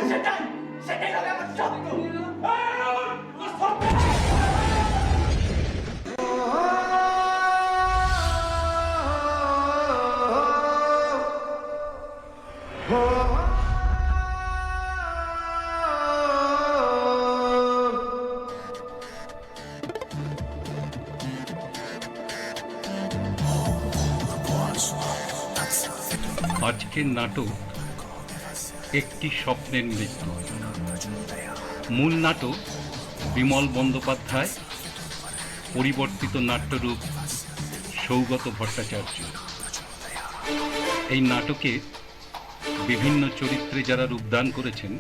সেটাই সেটাই হবে আমার সত্য। আজকের নাটক একটি স্বপ্নের মৃত্যু। মূল নাটক বিমল বন্দ্যোপাধ্যায়, পরিবর্তিত নাট্যরূপ সৌগত ভট্টাচার্য। এই নাটকে বিভিন্ন চরিত্রে যারা রূপদান করেছেন,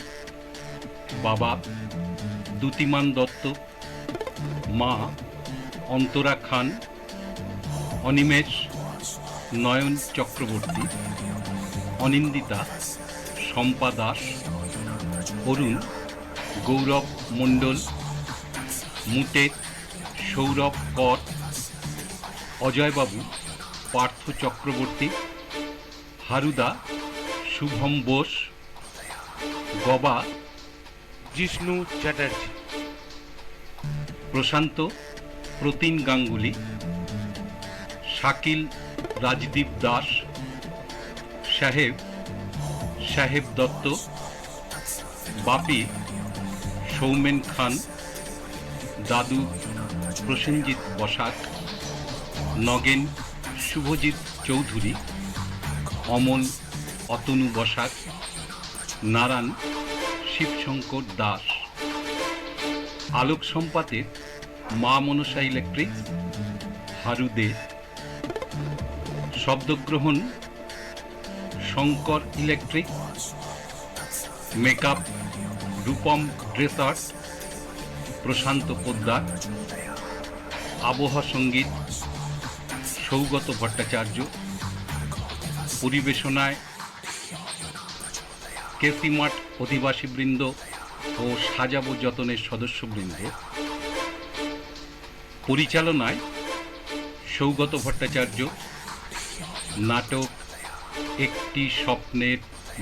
বাবা দ্যুতিমান দত্ত, মা অন্তরা খান, অনিমেষ নয়ন চক্রবর্তী, অনিন্দিতা শম্পা দাস, অরুণ গৌরব মণ্ডল, মুটে সৌরভ কর, অজয়বাবু পার্থ চক্রবর্তী, হারুদা শুভম বোস, গবা জিষ্ণু চ্যাটার্জি, প্রশান্ত প্রতিন গাঙ্গুলি, শাকিল রাজদীপ দাস, সাহেব সাহেব দত্ত, বাপি সৌমেন খান, দাদু প্রসেনজিৎ বসাক, নগেন শুভজিৎ চৌধুরী, অমল অতনু বসাক, নারায়ণ শিবশঙ্কর দাস। আলোক সম্পাতের মা মনসা ইলেকট্রিক, হারুদে। শব্দগ্রহণ Shankar Electric, makeup Rupam Dressers, Prashanta Poddar, আবহ সঙ্গীত সৌগত ভট্টাচার্য, পরিবেশনায় কেসিমাঠ অধিবাসীবৃন্দ ও সাজাবো যতনের সদস্যবৃন্দ, পরিচালনায় সৌগত ভট্টাচার্য। নাটক একটি স্বপ্নের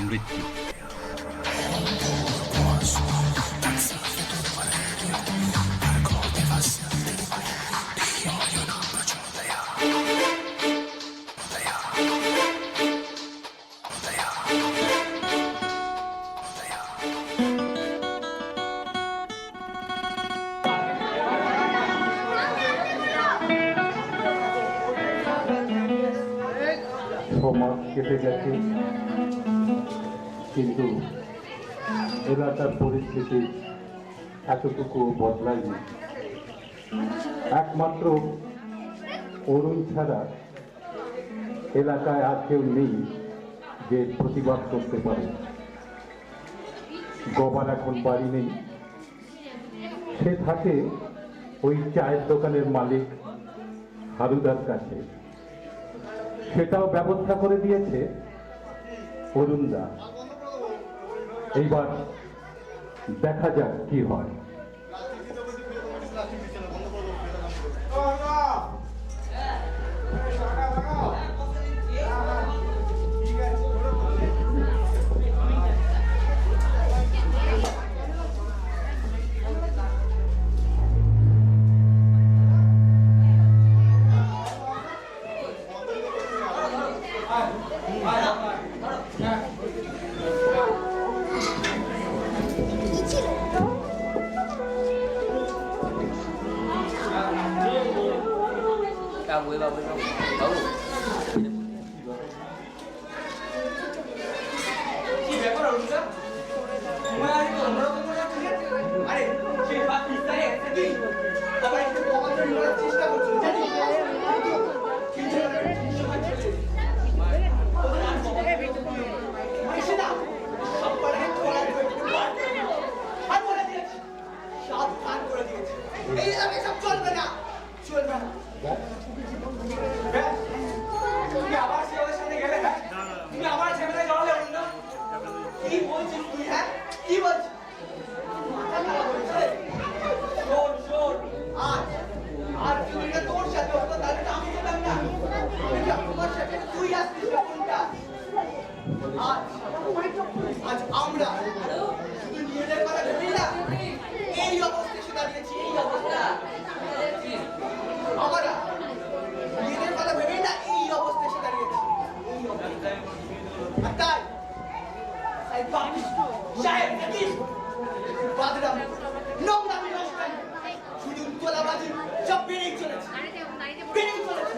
মৃত্যু। সমাজ কেটে গেছে, কিন্তু এলাকার পরিস্থিতি এতটুকু বদলায়নি। একমাত্র অরুণ ছাড়া এলাকায় আর কেউ নেই যে প্রতিবাদ করতে পারে। গবার এখন বাড়ি নেই, সে থাকে ওই চায়ের দোকানের মালিক হারুদার কাছে। সেটাও ব্যবস্থা করে দিয়েছে অরুণদা। এইবার দেখা যাক কি হয়। তাই এই বাকিস সাহেব দেখিস বাদরাম নোংরামি নষ্টামি শুধু তোলাবাজি সব বেড়েই চলেছে বেড়েই চলেছে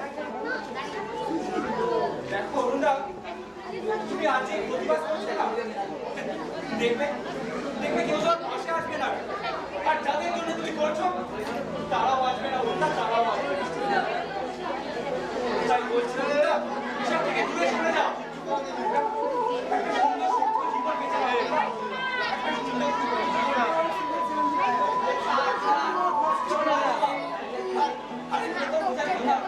দেখো অরুণদা তুমি আজ এই প্রতিবাদ করছে না দেখবে দেখবে কেউ তোর পাশে আসবে না আর যাদের জন্য তুমি করছো তারাও আসবে না অরুণদা তারাও আসবে না তাই বলছিলাম না এসব থেকে দূরে সরে যাও একটা সুন্দর সুস্থ জীবন বেঁচে নেবে একটা সুন্দর আরে কত মজার কথা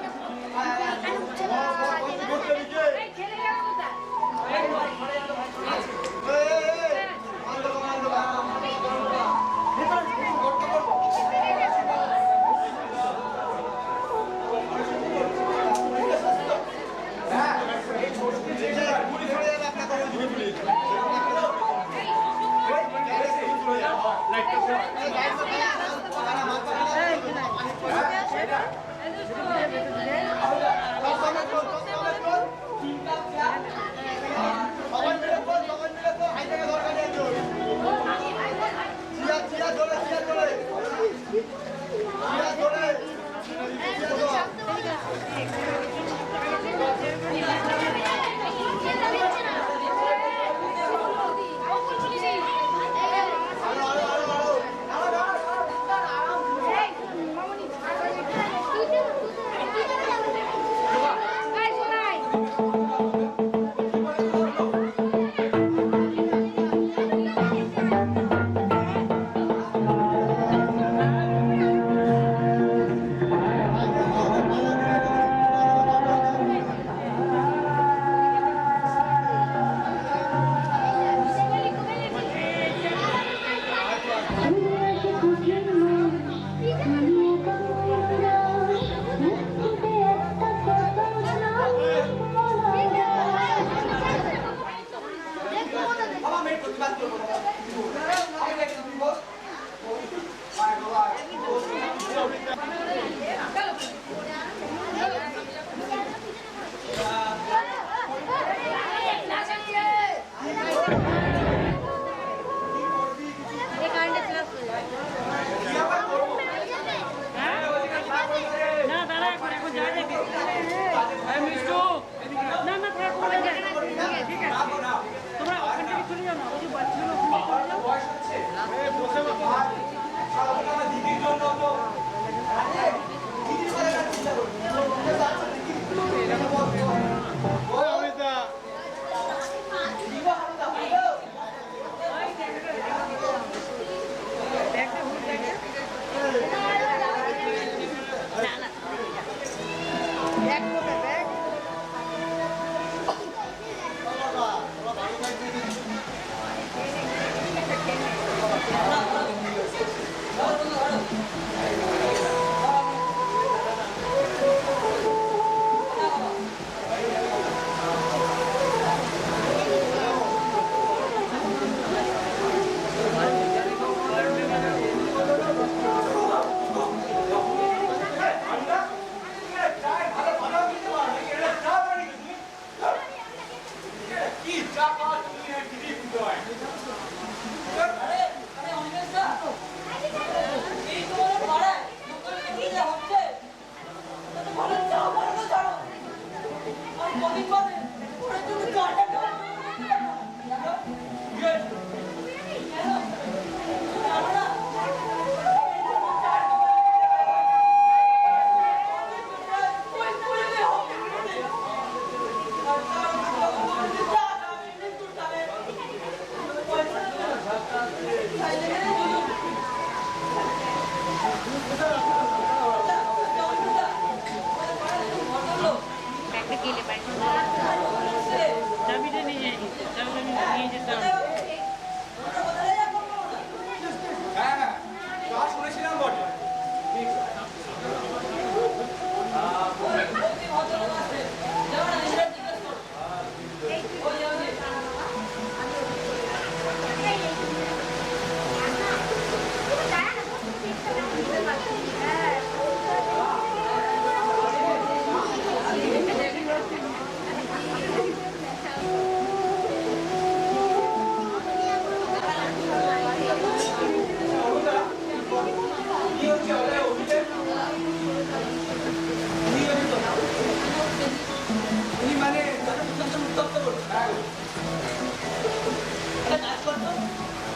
একটা কাজ করতো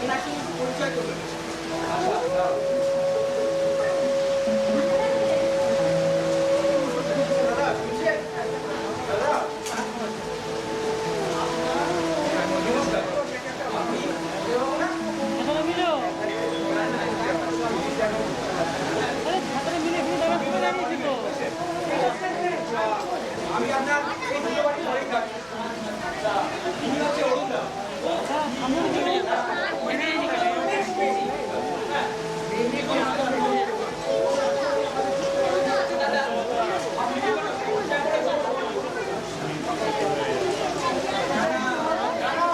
এনার সঙ্গে একটু পরিচয় করবে। আচ্ছা দাদা শুনছেন? দাদা নমস্কার। আপনি অভিভাবক না? আমি আপনার এই দুটো বাড়ি ধরেই থাকি। তিনি হচ্ছে অরুণদা।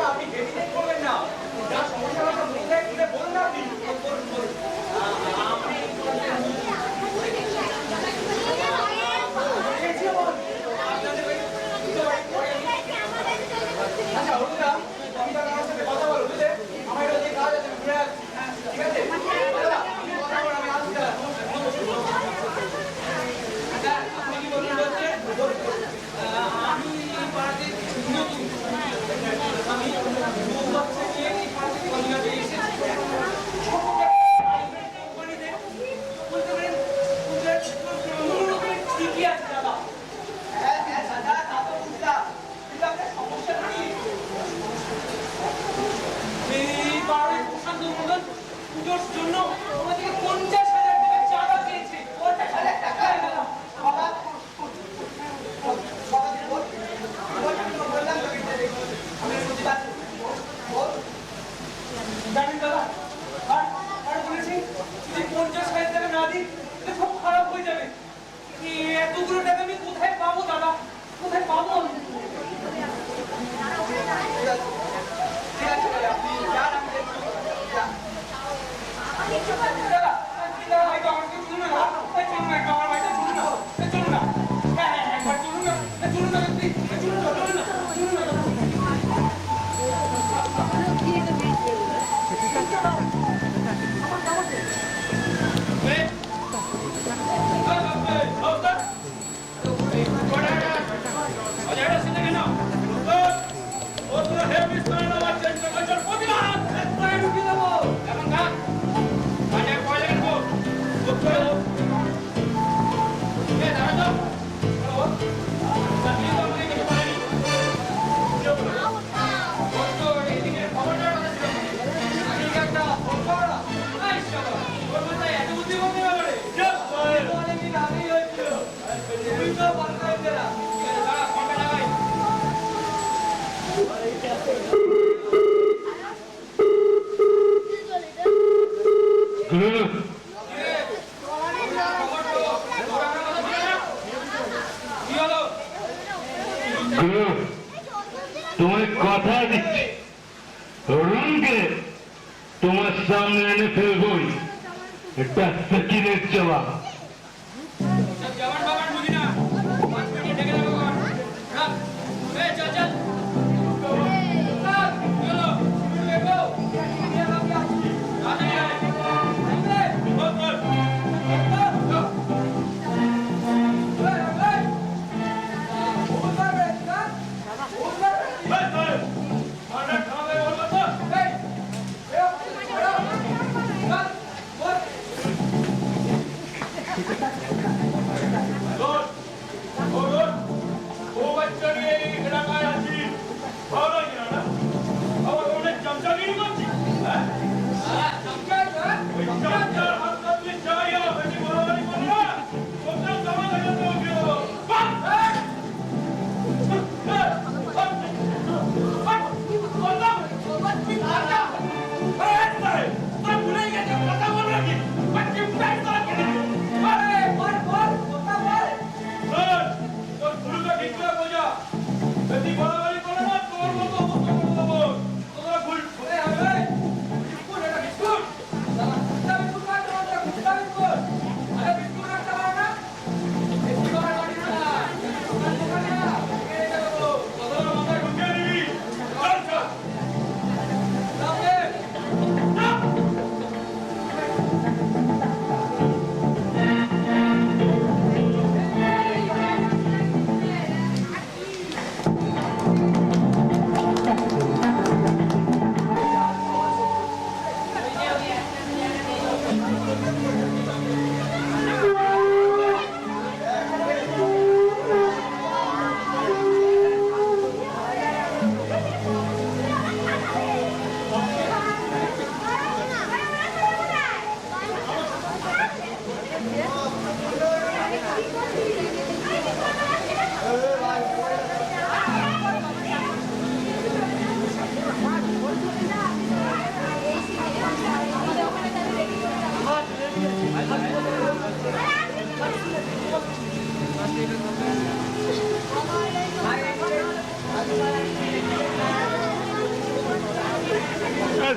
আপনি হেজিটেট করবেন না। যা সমস্যা হবে বুঝলে খুলে বলুন না আপনি। আচ্ছা অরুণদা, তুমি তাহলে আমার সাথে কথা বলো বুঝলে? আমার এটা যে কাজ আছে ঘুরে আসছি। ঠিক আছে? দাদা, আপনি কথা বলুন, আমি আসছি দাদা। আচ্ছা, আপনি কি বলুন বলছে? আমি এই পাড়াতে নতুন। আমি দু বছর নিয়ে এই পাড়াতে কলিকাতে এসেছি। বলতে পারেন ঠিকই আছে দাদা। হ্যাঁ হ্যাঁ দাদা, তা তো বুঝলাম। কিন্তু আপনার সমস্যাটা কি? এই পাড়ায় প্রশান্ত মন্ডল পুজোর জন্য আমার থেকে 50,000 টাকা চাঁদা চেয়েছে। 50,000 টাকা? বাবা বললাম আমি বুঝতে পারছি। জানেন দাদা, আর বলেছি যদি 50,000 টাকা না দিই তাহলে খুব খারাপ হয়ে যাবে। এতগুলো টাকা আমি কোথায় পাবো দাদা? কোথায় পাবো আমি? ঠিক আছে দাদা, আপনি যান, আমি দেখছি। দাদা, হয়তো আমাকে চলুন না, চলুন না, একটু আমার বাড়িতে চলুন না, চলুন না। হ্যাঁ হ্যাঁ, একবার চলুন না, চলুন না, প্লিজ, চলুন না, চলুন না, চলুন না। তোমায় কথা দিচ্ছি, অরুণকে তোমার সামনে এনে ফেলবই। একটা সেকেন্ডের জবাব।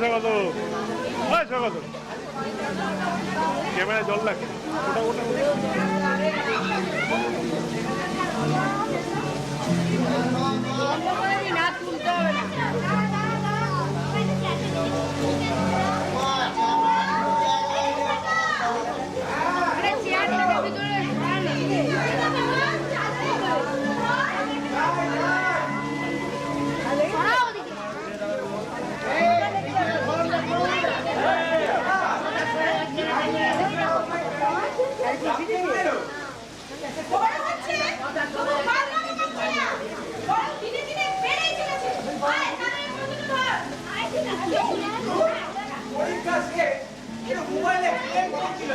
স্বাগত, স্বাগত। ক্যামেরায় জল লাগছে, ওটা ওটা না তুলতে হবে না। চেয়ারটাকে ভিতরে পরীক্ষা শেষ কিন্তু মোবাইলে গেম করছিল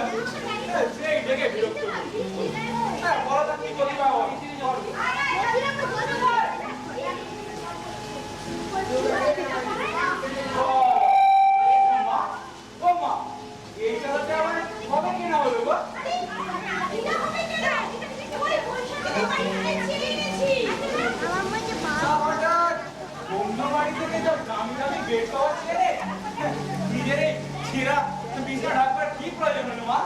সেই দেখে বিরক্ত হ্যাঁ বলো তো কি করতে পারবো ও মা এইটা হচ্ছে আমার কবে কেনা হলো গো অন্য বাড়ি থেকে তো দামি দামি বেড পাওয়া ছেড়ে নিজের এই ছেঁড়া বিছনা ঢাকবার কি প্রয়োজন হলো মা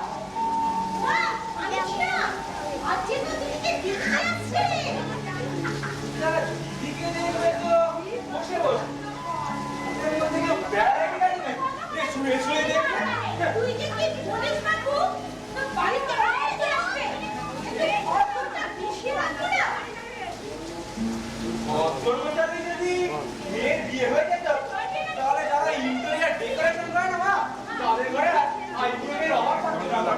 দিদিকে দেখবে তো বসে বসে বেড়া রেখে গেছে নাকি শুয়ে শুয়ে দেখবে কর্মচারী যদি মেয়ের বিয়ে হয়ে যেত তাহলে যারা ইন্টেরিয়ার ডেকোরেশন করে না মা তাদের ঘরে আইফোনের অভাব থাকতো না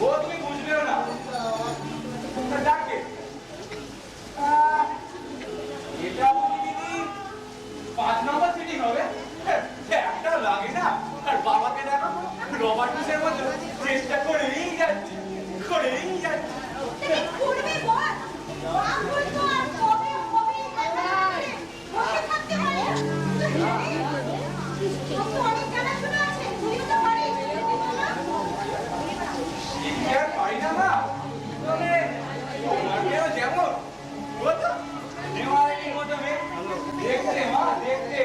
ও তুমি বুঝবেও না ডাকে এটা বুঝি দিদি 5 নম্বর সিটিং হবে একটা লাগে না আর বাবাকে দেখো রবার্টসের মতো চেষ্টা করেই যাচ্ছে পারি না মা তবে তোমার মেয়েও যেমন বুঝতো নেওয়ারির মতো মেয়ে দেখতে মা দেখতে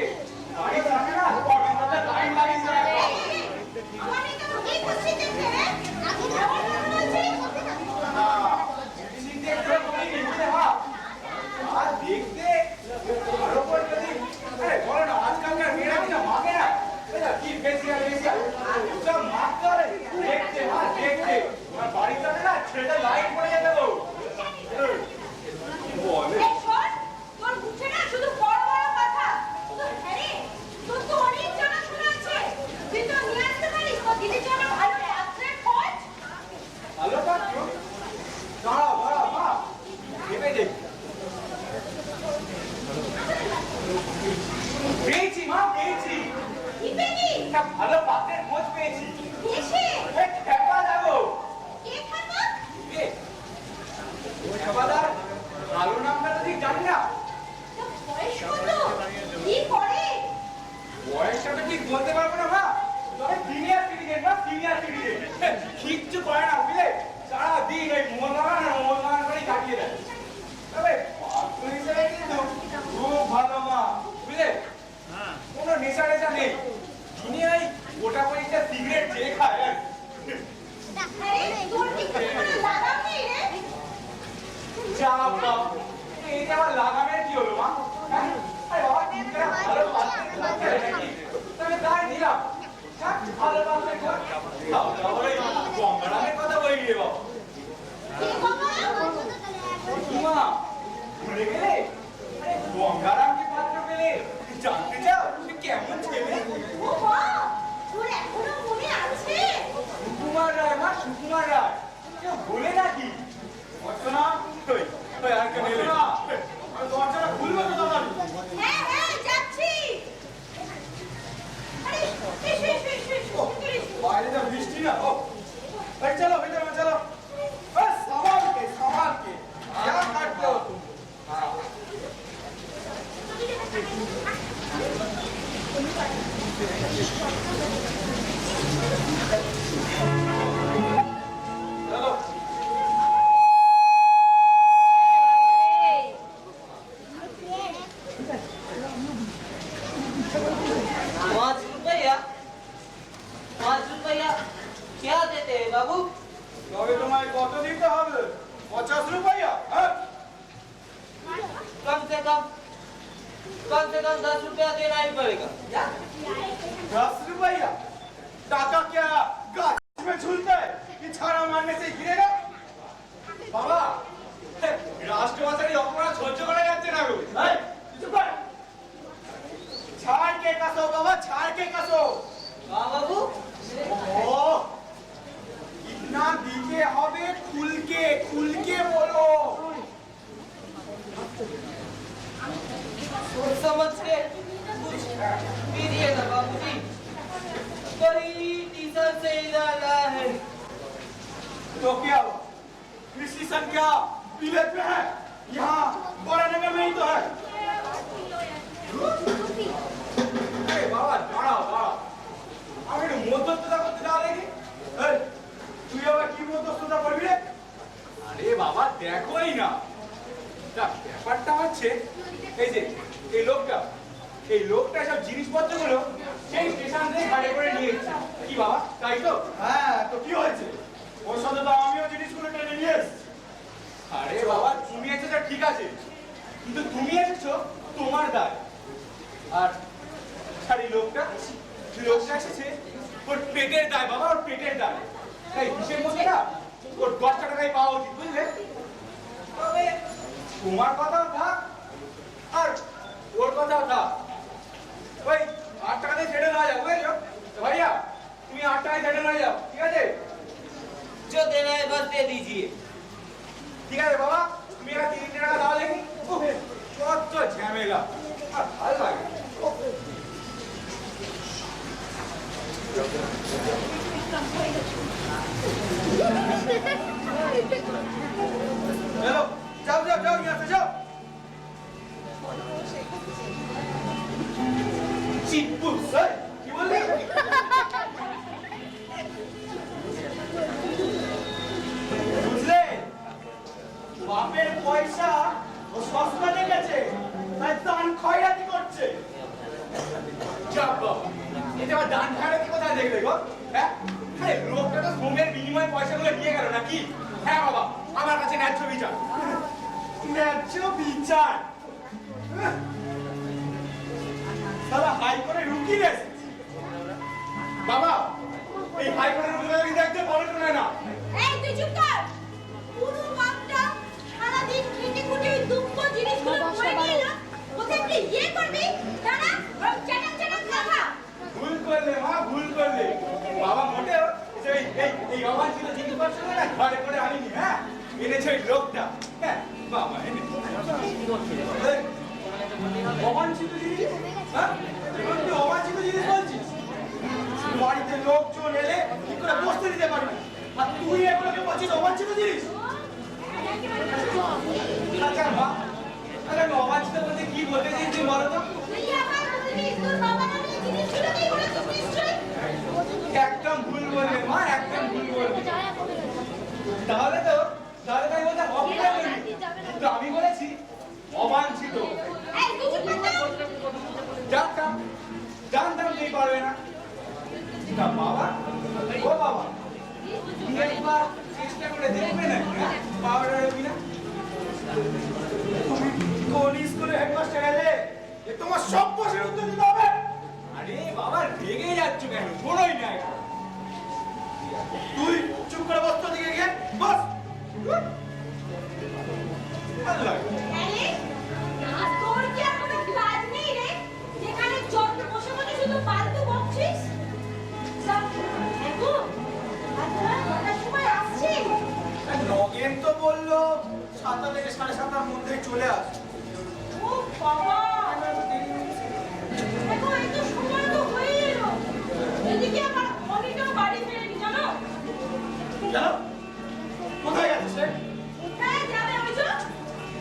বাড়ি থাকে না কবে কথা লাইন লাগিস না দেখতে আরো করে যদি বলো না আজকালকার মেয়েরা কিনা মাকে না কি বেশি সব মারতে হবে দেখতে মা দেখতে তোমার বাড়ির সাথে না ছেলেটা লাইন পড়ে যাবে গো বলে ভালো পাচ্ছ দাঁড়াও মা ভেবে দেখি পেয়েছি মা পেয়েছি একটা ভালো পাত্রের খোঁজ পেয়েছি খেপা যাবো খেপাদার ভালো নামটা তো ঠিক জানি না বয়সটা তো ঠিক বলতে পারবো না মা তবে সিনিয়র সিটিজেন কিচ্ছু করে না বুঝলে সারাদিন ওই মোহনবাগান করেই কাটিয়ে দেয় তবে পাত্র হিসেবে কিন্তু খুব ভালো মা বুঝলে কোনো নেশা নেই তিনি ওই গোটা পরিষ্কার সিগারেট চেয়ে খায় যা বাবা এইটা আবার লাগামের কি হলো মা আরে বাবা তিনটা ভালো পাত্র নাকি তবে তাই দিলাম ভালো পাত্র তাহলে গঙ্গারামের কথা বলি রে বাবা ভুলে গেলে আরে গঙ্গারামকে পাত্র পেলে জানতে চাও কেমন ছেলে সুকুমার রায় মা সুকুমার রায় কেউ বলে নাকি না আর কেন এলে দরজাটা খুলবে তো দাদা বাইরে যা বৃষ্টি না চলো চলো से कम 10 रुपया देना ही पड़ेगा। 10 रुपया? टाका क्या गाछ में झूलता है? ये छाड़ा मारने से गिरेगा? बाबा, রাষ্ট্রভাষার এই অপরাধ সহ্য করা যাচ্ছে না গো। এই, চুপ কর। ছাড় কে কাছো বাবা, ছাড় কে কাছো। हाँ बाबू, ও, ইতনা দিতে হবে খুলকে বলো। सोच समझ के कुछ कीजिए ना बाबूजी। बड़ी टीचर से इधर आया है। तो क्या हुआ? कृषि संख्या विलेज में है, यहाँ बड़ानगर में ही तो है। अरे बाबा দাঁড়াও আমি একটু মধ্যস্থতা করতে দাও দেখি। এই, তুই আবার কি মধ্যস্থতা করবি রে? আরে বাবা দেখোই না, ব্যাপারটা হচ্ছে এই যে এই লোকটা সব জিনিসপত্রগুলো সেই স্টেশন থেকে গাড়ি করে নিয়ে এসেছে। কি বাবা তাই তো? হ্যাঁ, তো কি হয়েছে? ওর সাথে তো আমিও জিনিসগুলো টেনে নিয়ে এসেছি। আরে বাবা তুমি এসেছো ঠিক আছে, কিন্তু তুমি এসেছো তোমার দায়। আর এই লোকটা এসেছে ওর পেটের দায় বাবা, ওর পেটের দায়। তাই হিসেব মতো না ওর 10 টাকাই পাওয়া উচিত, বুঝলে? তবে তোমার কথাও থাক আর ওর কথাও থাক, ওই 8 টাকাতে ছেড়ে না যাও, বুঝেছো? তো ভাইয়া তুমি 8 টাকায় ছেড়ে না যাও, ঠিক আছে? जो देना है बस दे दीजिए। ঠিক আছে বাবা, তুমি এরা 3 টাকা দাও দেখি। কত ঝামেলা, আর ভালো লাগে। চলো যাও নিয়ে আসো, যাও। চিপ্পু স্যার কি বললি? বুঝলে, বাপের পয়সা ও সস্তা দেখেছে, তাই দান খয়রাতি করছে। যাব বাবা, এটা আবার দান খয়রাতি কোথায় দেখলে গো? হ্যাঁ, আরে লোকটা তো শ্রমের বিনিময়ে পয়সাগুলো নিয়ে গেল নাকি? হ্যাঁ বাবা, আমার কাছে ন্যায্য বিচার। ন্যায্য বিচার? সালা হাইকোর্টে রুকি রে বাবা, এই হাইকোর্টের রুকি দেখতে বড় শোনে না। এই তুই চুপ কর। পুরো বাপটা সারা দিন খেটে খুঁটে ওই দুঃখ জিনিসগুলো পড়ে নিয়ে এলো। ওকে তুই ইয়ে করবি, দাঁড়া, ওর চ্যাটাং কথা। ভুল করলে মা, ভুল করলে। বাবা মোটেও এই অবাঞ্ছিত জিনিসপত্রগুলো না ঘরে করে আনিনি। হ্যাঁ, এনেছে ওই লোকটা। হ্যাঁ বাবা এনে অবাঞ্ছিত জিনিস? হ্যাঁ, তুই অবাঞ্ছিত জিনিস বলছিস? বাড়িতে লোকজন এলে কি করে বসতে দিতে পারবি, আর তুই এগুলোকে বলছিস অবাঞ্ছিত জিনিস? আচ্ছা মা, আরে অবাঞ্ছিত বলতে কি বলতে চাইছিস তুই বলো তো? তুই আবার বলবি তোর বাবা নামে এই জিনিসগুলো নিয়ে করেছিস নিশ্চয়ই। একদম ভুল বললে মা, একদম ভুল বললে। তাহলে তাই বলতে অবিচার করবি, কিন্তু আমি বলেছি অবাঞ্ছিত। এই তুই চুপ কর তো। জানতাম তুই পারবে না। তা বাবা, ও বাবা, তুমি একবার চেষ্টা করে দেখবে না পাওয়ার কিনা? তুমি কোন স্কুলে হেডমাস্টার এলে যে তোমার সব প্রশ্নের উত্তর দিতে হবে? আরে বাবা রেগে যাচ্ছ কেন? শোনোই না এটা। তুই চুপ করে বস তো দিকে গিয়ে বস। ভালো লাগে। আরে আর তোর কি আর কোনো কাজ নেই রে, যেখানে যত বসে শুধু ফালতু বকছিস? সব দেখো আর তোরা কটার সময় আসছিস? নগেন তো বললো 7টা থেকে 7:30টার মধ্যে চলে আস। ও বাবা, দেখো এই তো সময় তো হয়ে এলো। এদিকে আমার অনিটাও বাড়ি ফেরেনি জানো? জানো কোথায় যাচ্ছিস রে? কোথায় যাবে ওই যে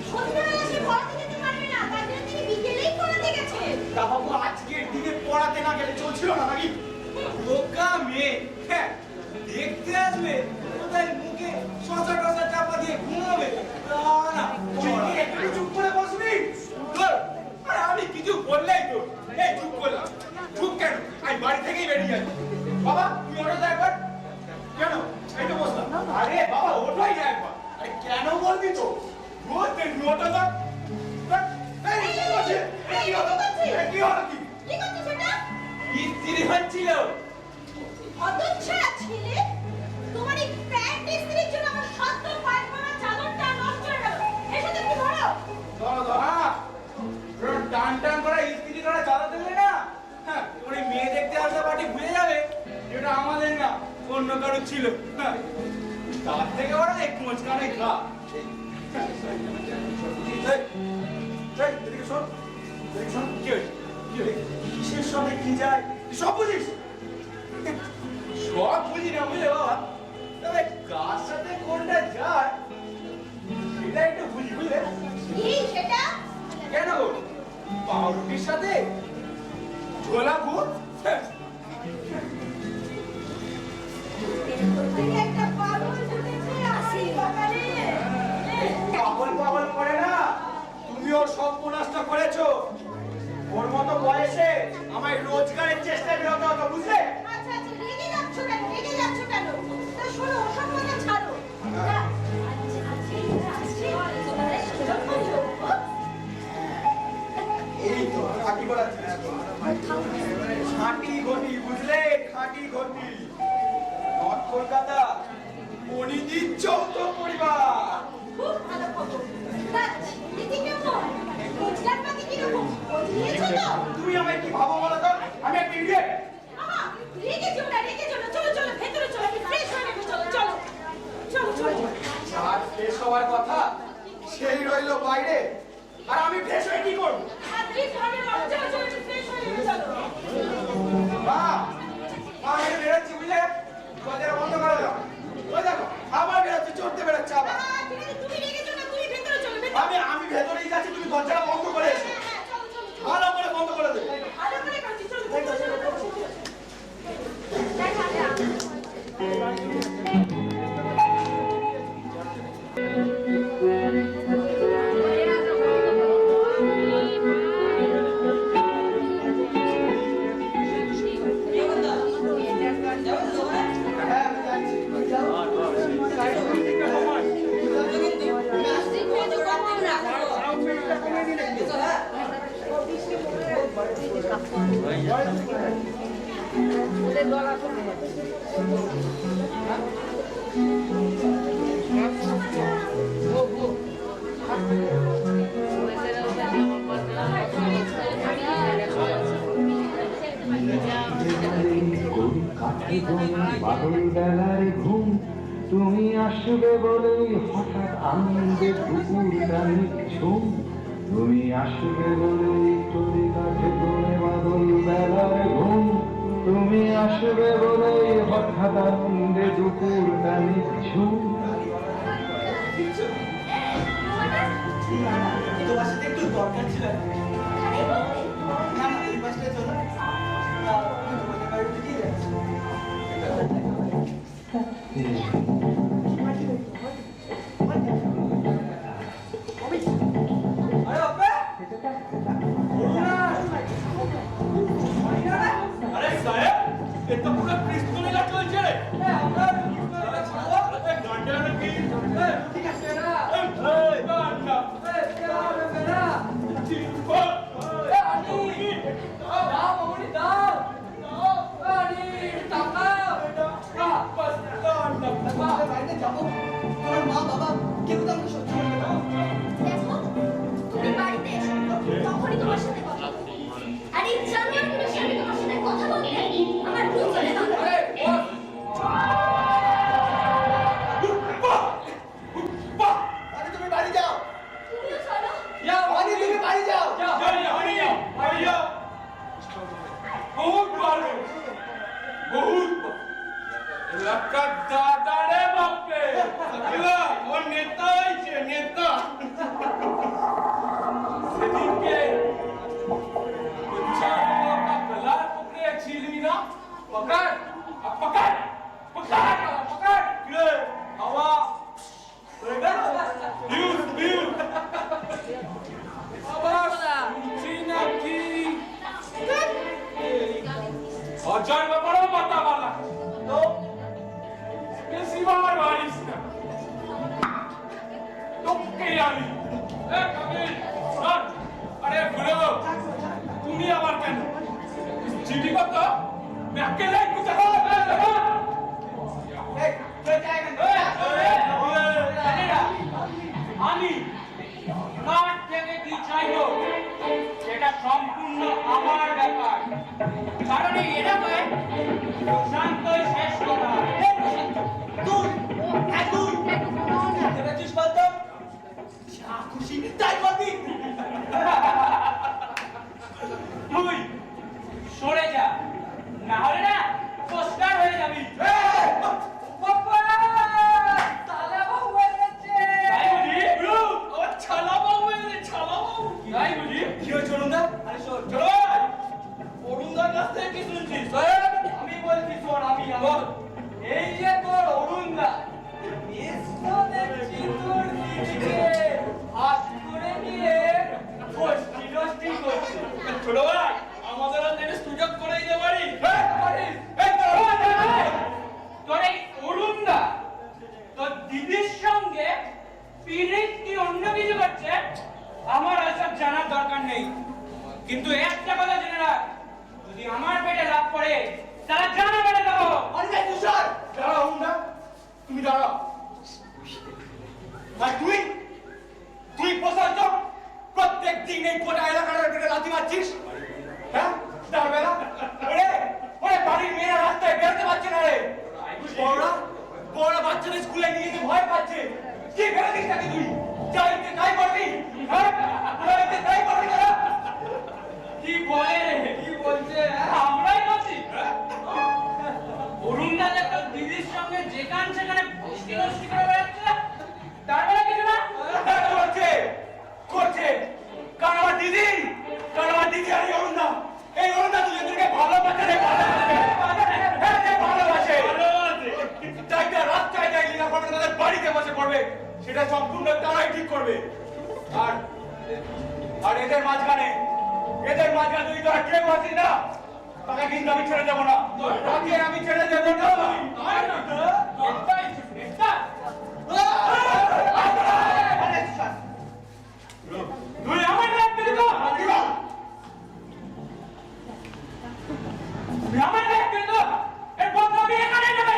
সন্ধ্যাবেলা সে পড়াতে যেতে পারবে না, তার জন্য তিনি বিকেলেই পড়াতে গেছে। তা বাবু আজকের দিনে পড়াতে না গেলে চলছিল না নাকি? বোকা মেয়ে, হ্যাঁ দেখতে আসবে কোথায় মুখে শশা চাপা দিয়ে ঘুমাবে? না তুই কি একটু চুপ করে বসবি? ধর, আরে আমি কিছু বললেই তো এই চুপ করলাম। চুপ কেন? আমি বাড়ি থেকেই বেরিয়ে যাচ্ছি। বাবা তুমি ওঠো তো একবার। কেন? এই তো বসলাম। আরে বাবা ওঠোই না একবার। আরে কেন বলবি তো? ওঠো তো। এই হচ্ছে? কি হলো? কি হলো কি? কি করছিস এটা? ইস্ত্রি হচ্ছিল। হতচ্ছাড়া ছেলে, তোমার এই প্যান্ট ইস্ত্রির জন্য আমার সদ্য পায়খানা চাদরটা নষ্ট হয়ে গেল। এর সাথে কি ধরো? হ্যাঁ, টান টান করে ইস্ত্রি করে চালাতে দেবে না। হ্যাঁ, ওই মেয়ে দেখতে আসা পার্টি ভুলে যাবে এটা আমাদের না, অন্য কারো ছিল। হ্যাঁ, তার থেকে ওরা এক মোচকানে খা। এদিকে শোন, এদিকে শোন। কি হয়েছে? কি হয়েছে? কিসের সঙ্গে কি যায় সব বুঝিস? সব বুঝি না বুঝলে বাবা, তবে কার সাথে কোনটা যায় সেটা একটু বুঝি বুঝলে। কি সেটা? কেন গো? পাউরুটির সাথে ছোলা ভূত? কোথায় একটা পাগল ঢুকেছে আসি বাবারে। পাগল পাগল করে না, তুমি ওর সব নষ্ট করেছো। ওর মতো বয়সে আমায় রোজগারের চেষ্টায় বেরোতে হতো বুঝলে। আচ্ছা আচ্ছা, রেগে যাচ্ছ কেন? রেগে যাচ্ছ কেন? তা শোনো, ওসব কথা ছাড়ো। আচ্ছা এই তো খাঁটি করাচ্ছি, খাঁটি ঘটি বুঝলে, খাঁটি ঘটি। নর্থ কলকাতা বনিদির যৌথ পরিবার। খুব ভালো খবর। তা ছেলেটি কেমন? রোজগারপাতি কিরকম? খোঁজ নিয়েছো তো? তুমি আমায় কি ভাবো বলো তো? আমি একটা ইডিয়েট। আহা, রেগে যেও না, রেগে যেও না। চলো চলো, ভেতরে চলো, আমি ফ্রেশ হয়ে নেবো। চলো চলো চলো চলো। আর ফ্রেশ হওয়ার কথা সেই রইলো বাইরে, আর আমি ফ্রেশ হয়ে কি করবো? আর প্লিজ হবে না। চলো চলো, একটু ফ্রেশ হয়ে নেবো। চলো। মা, মা আমি বেরোচ্ছি বুঝলে, দরজা বন্ধ করে দাও। ওই দেখো আবার বেরোচ্ছে, চড়তে বেরোচ্ছে আবার। ঠিক আছে, তুমি রেগে যেও না, তুমি ভেতরে চলো। ভেতরে। আমি ভেতরেই যাচ্ছি, তুমি দরজাটা বন্ধ করে এসো। হ্যাঁ, চলো চলো চলো। ভালো করে বন্ধ করে দেবে। ভালো করে করছি। চলো চলো চলো চলো। দেখা যাক। হ্যাঁ আমি যাচ্ছি। বাদল বেলার ঘুম তুমি আসবে বলেই হঠাৎ আনন্দে দুপুরটা নিচ্ছুম তুমি আসবে বলেই চলে কাছে তোলে বাদল বেলার ঘুম তুমি আসবে বলেই হঠাৎ আনন্দে দুপুরটা নিচ্ছুম। তোমার সাথে একটু দরকার ছিল। না না, এই পাশটায় চলো। তোমাদের বাড়িতে কি যাচ্ছি? আরে বাবা, আরে সাহেব, এটা পুরো কৃষ্ণলীলা চলছে রে। আমরা কৃষ্ণলীলা ছাড়বো, গান্ডা নাকি? ঠিক আছে না? এই গান্ডা, বেরা চিপা, আনি দাও মামুনি দাও, আনি টাকা, বাস গান্ডা। বাইরে যাবো, তোমার মা বাবা কেউ তো আমাকে সহ্য করবে না। দেখো, তুমি বাড়িতে এসো, তখনই তোমার সাথে কথা বলবো। আর এই জানোয়ারগুলোর সাথে তোমার সাথে কথা বলতে আমার ভুল চলে গেল। আরে তুমি বাড়ি যাও। তুমিও চলো। আরে তুমি বাড়ি যাও। বাড়ি যাও। বহুত ভালো, বহুত লক্কা দাদা রে বাপে, এলা ও নেতা হইছে, নেতা। সেদিনকে চারো কাপলার পকড়ে ছিলি না, পকড় পকড় পকড় পকড় রে হাওয়া নিউজ আবার চিনা কি हजार बड़ो माता वाला तो किसी बार बारिश ना तो के यानी ए कबीर सर আরে বুড়ো, তুমি আবার কেন? চিঠি কত? ব্যাংকে যাই কোথায়? আমি কার থেকে কি চাইবো সেটা সম্পূর্ণ আমার ব্যাপার, কারণ এই এলাকায় প্রশান্তই শেষ কথা। তুই ভেবেছিস বলতো যা খুশি তাই করবি? তুই সরে যা, না হলে না পোস্টার হয়ে যাবি। এই যে তোর অরুণদা, হাত করে নিয়ে গোষ্ঠী করছে। ছোট ভাই, আমাদের হাতে সুযোগ করে দিতে পারি। তোর এই অরুণদা তোর দিদির সঙ্গে পিরিত কি অন্য কিছু করছে আমার ওসব জানার দরকার নেই, কিন্তু একটা কথা জেনে রাখ, যদি আমার পেটে লাভ পড়ে তারা জানা বেড়ে দেবো। অনেক তুষার দাঁড়াও অরুণদা, তুমি দাঁড়াও। আর তুই প্রশান্ত প্রত্যেক দিন এই গোটা এলাকার পেটে লাথি মারছিস, হ্যাঁ? তার বেলা ওরে বাড়ির মেয়েরা রাস্তায় বেরোতে পারছে না রে, বড়রা বাচ্চাদের স্কুলে নিয়ে যেতে ভয় পাচ্ছে। কি ভেবেছিস নাকি তুই যাইতে তাই করবি? হ্যাঁ, যাইতে তাই করবি না? কি বলে রে, কি বলছে? আমরাই বলছি অরুণদা যে তোর দিদির সঙ্গে যেখান সেখানে বস্তি নষ্টি করে বেড়াচ্ছে, তার বেলা কিছু না করছে। কারণ আমার দিদি আর এই অরুণদা দুজনকে ভালোবাসে, রাস্তায় যাই লীলাপনা তাদের বাড়িতে বসে পড়বে, সেটা সম্পূর্ণ তারাই ঠিক করবে। আর এদের মাঝখানে যদি তোরা কেউ আছিস না, তাকে কিন্তু আমি ছেড়ে দেবো না, তাকে আমি ছেড়ে দেবো না। তুই আমার রাখতে দিত, তুই আমার রাখতে দিত, এর বদলা আমি এখানে নেবে।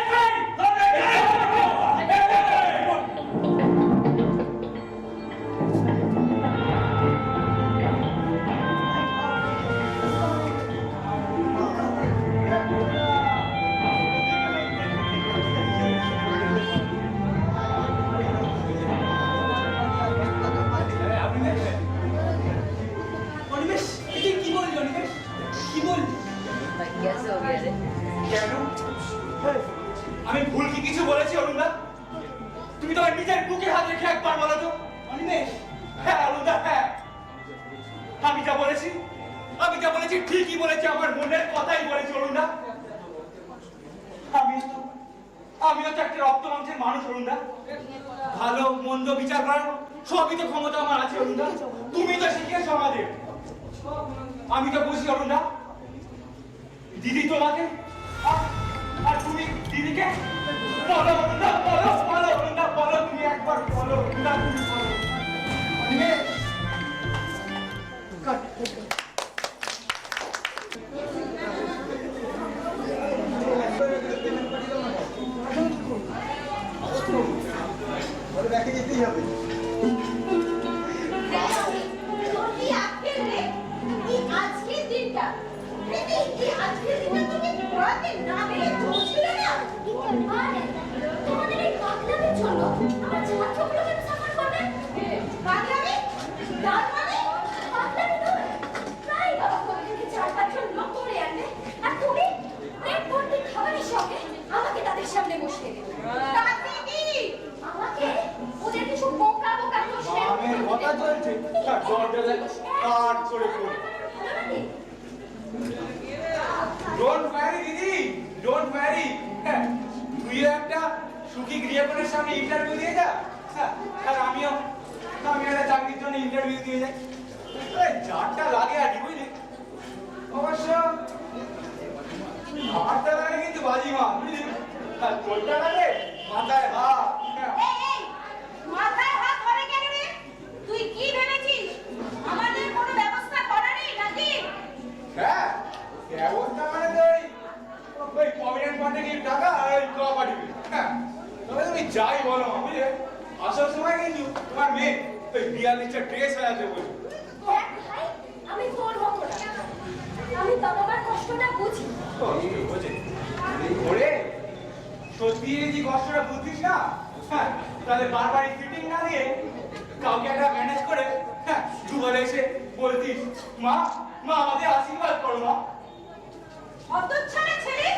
আমি ভুল কি কিছু বলেছি অরুণদা? তুমি তোমার নিজের বুকে হাত রেখে একবার বলো তো। অনিমেষ, হ্যাঁ অরুণদা, হ্যাঁ আমি যা বলেছি ঠিকই বলেছি, আমার মনের কথাই বলেছি অরুণদা। আমিও তো একটা রক্ত মাংসের মানুষ অরুণদা, ভালো মন্দ বিচার করার সবই তো ক্ষমতা আমার আছে অরুণদা। তুমি তো শিখিয়েছো আমাদের, আমি তো বুঝি অরুণদা। দিদি তোমাকে আর তুমি দিদিকে বলো অরুণদা, বলো অরুণদা, বলো তুমি একবার বলো অরুণদা, তুমি বলো। দেখে যেতেই হবে। আজকের দিনটা তুমি পড়াতে না বেরিয়ে চলছিল না, তোমাদের এই পাগলামির জন্য আমার ছাত্রগুলোকে সাফার করবে। পাগলামি তার মানে পাগলামি নয়, তাই বাবা তোমাদেরকে 4-5 জন লোক করে আনবে, আর তুমি পেট ভর্তি খাবারের সঙ্গে আমাকে তাদের সামনে বসিয়ে দেবে। তাতে কি আমাকে ওদের কিছু বোকা প্রশ্নের আমার কথা চলছে, দরজা কাট করে পড়ে। ডোন্ট ওয়ারি দিদি, ডোন্ট ওয়ারি। তুই একটা সুখী গৃহকোণের সামনে ইন্টারভিউ দিয়ে যা, আর আমি একটা চাকরির জন্য ইন্টারভিউ দিয়ে যাই। যারটা লাগে আর কি, বুঝলি? অবশ্য হাতটা লাগে কিন্তু বাজি মা, বুঝলি? আর চোরটা লাগে মাথায় হাত। মাথায় হাত হবে কেন রে? তুই কি ভেবেছিস আমাদের কোনো ব্যবস্থা তোমার মেয়ে ওই 42টা ড্রেস সাজাতে বলছে। দেখ ভাই, আমি তোর মতো না। আমি বাবা মার কষ্টটা বুঝি। বোঝে ওরে, সত্যি যদি কষ্টটা বুঝিস না, হ্যাঁ, তাহলে বারবার ফিটিং না দিয়ে কাউকে একটা ম্যানেজ করে, হ্যাঁ, দুবারে এসে বলতিস, মা মা আমাদের আশীর্বাদ করো মা। হতচ্ছাড়া ছেলে,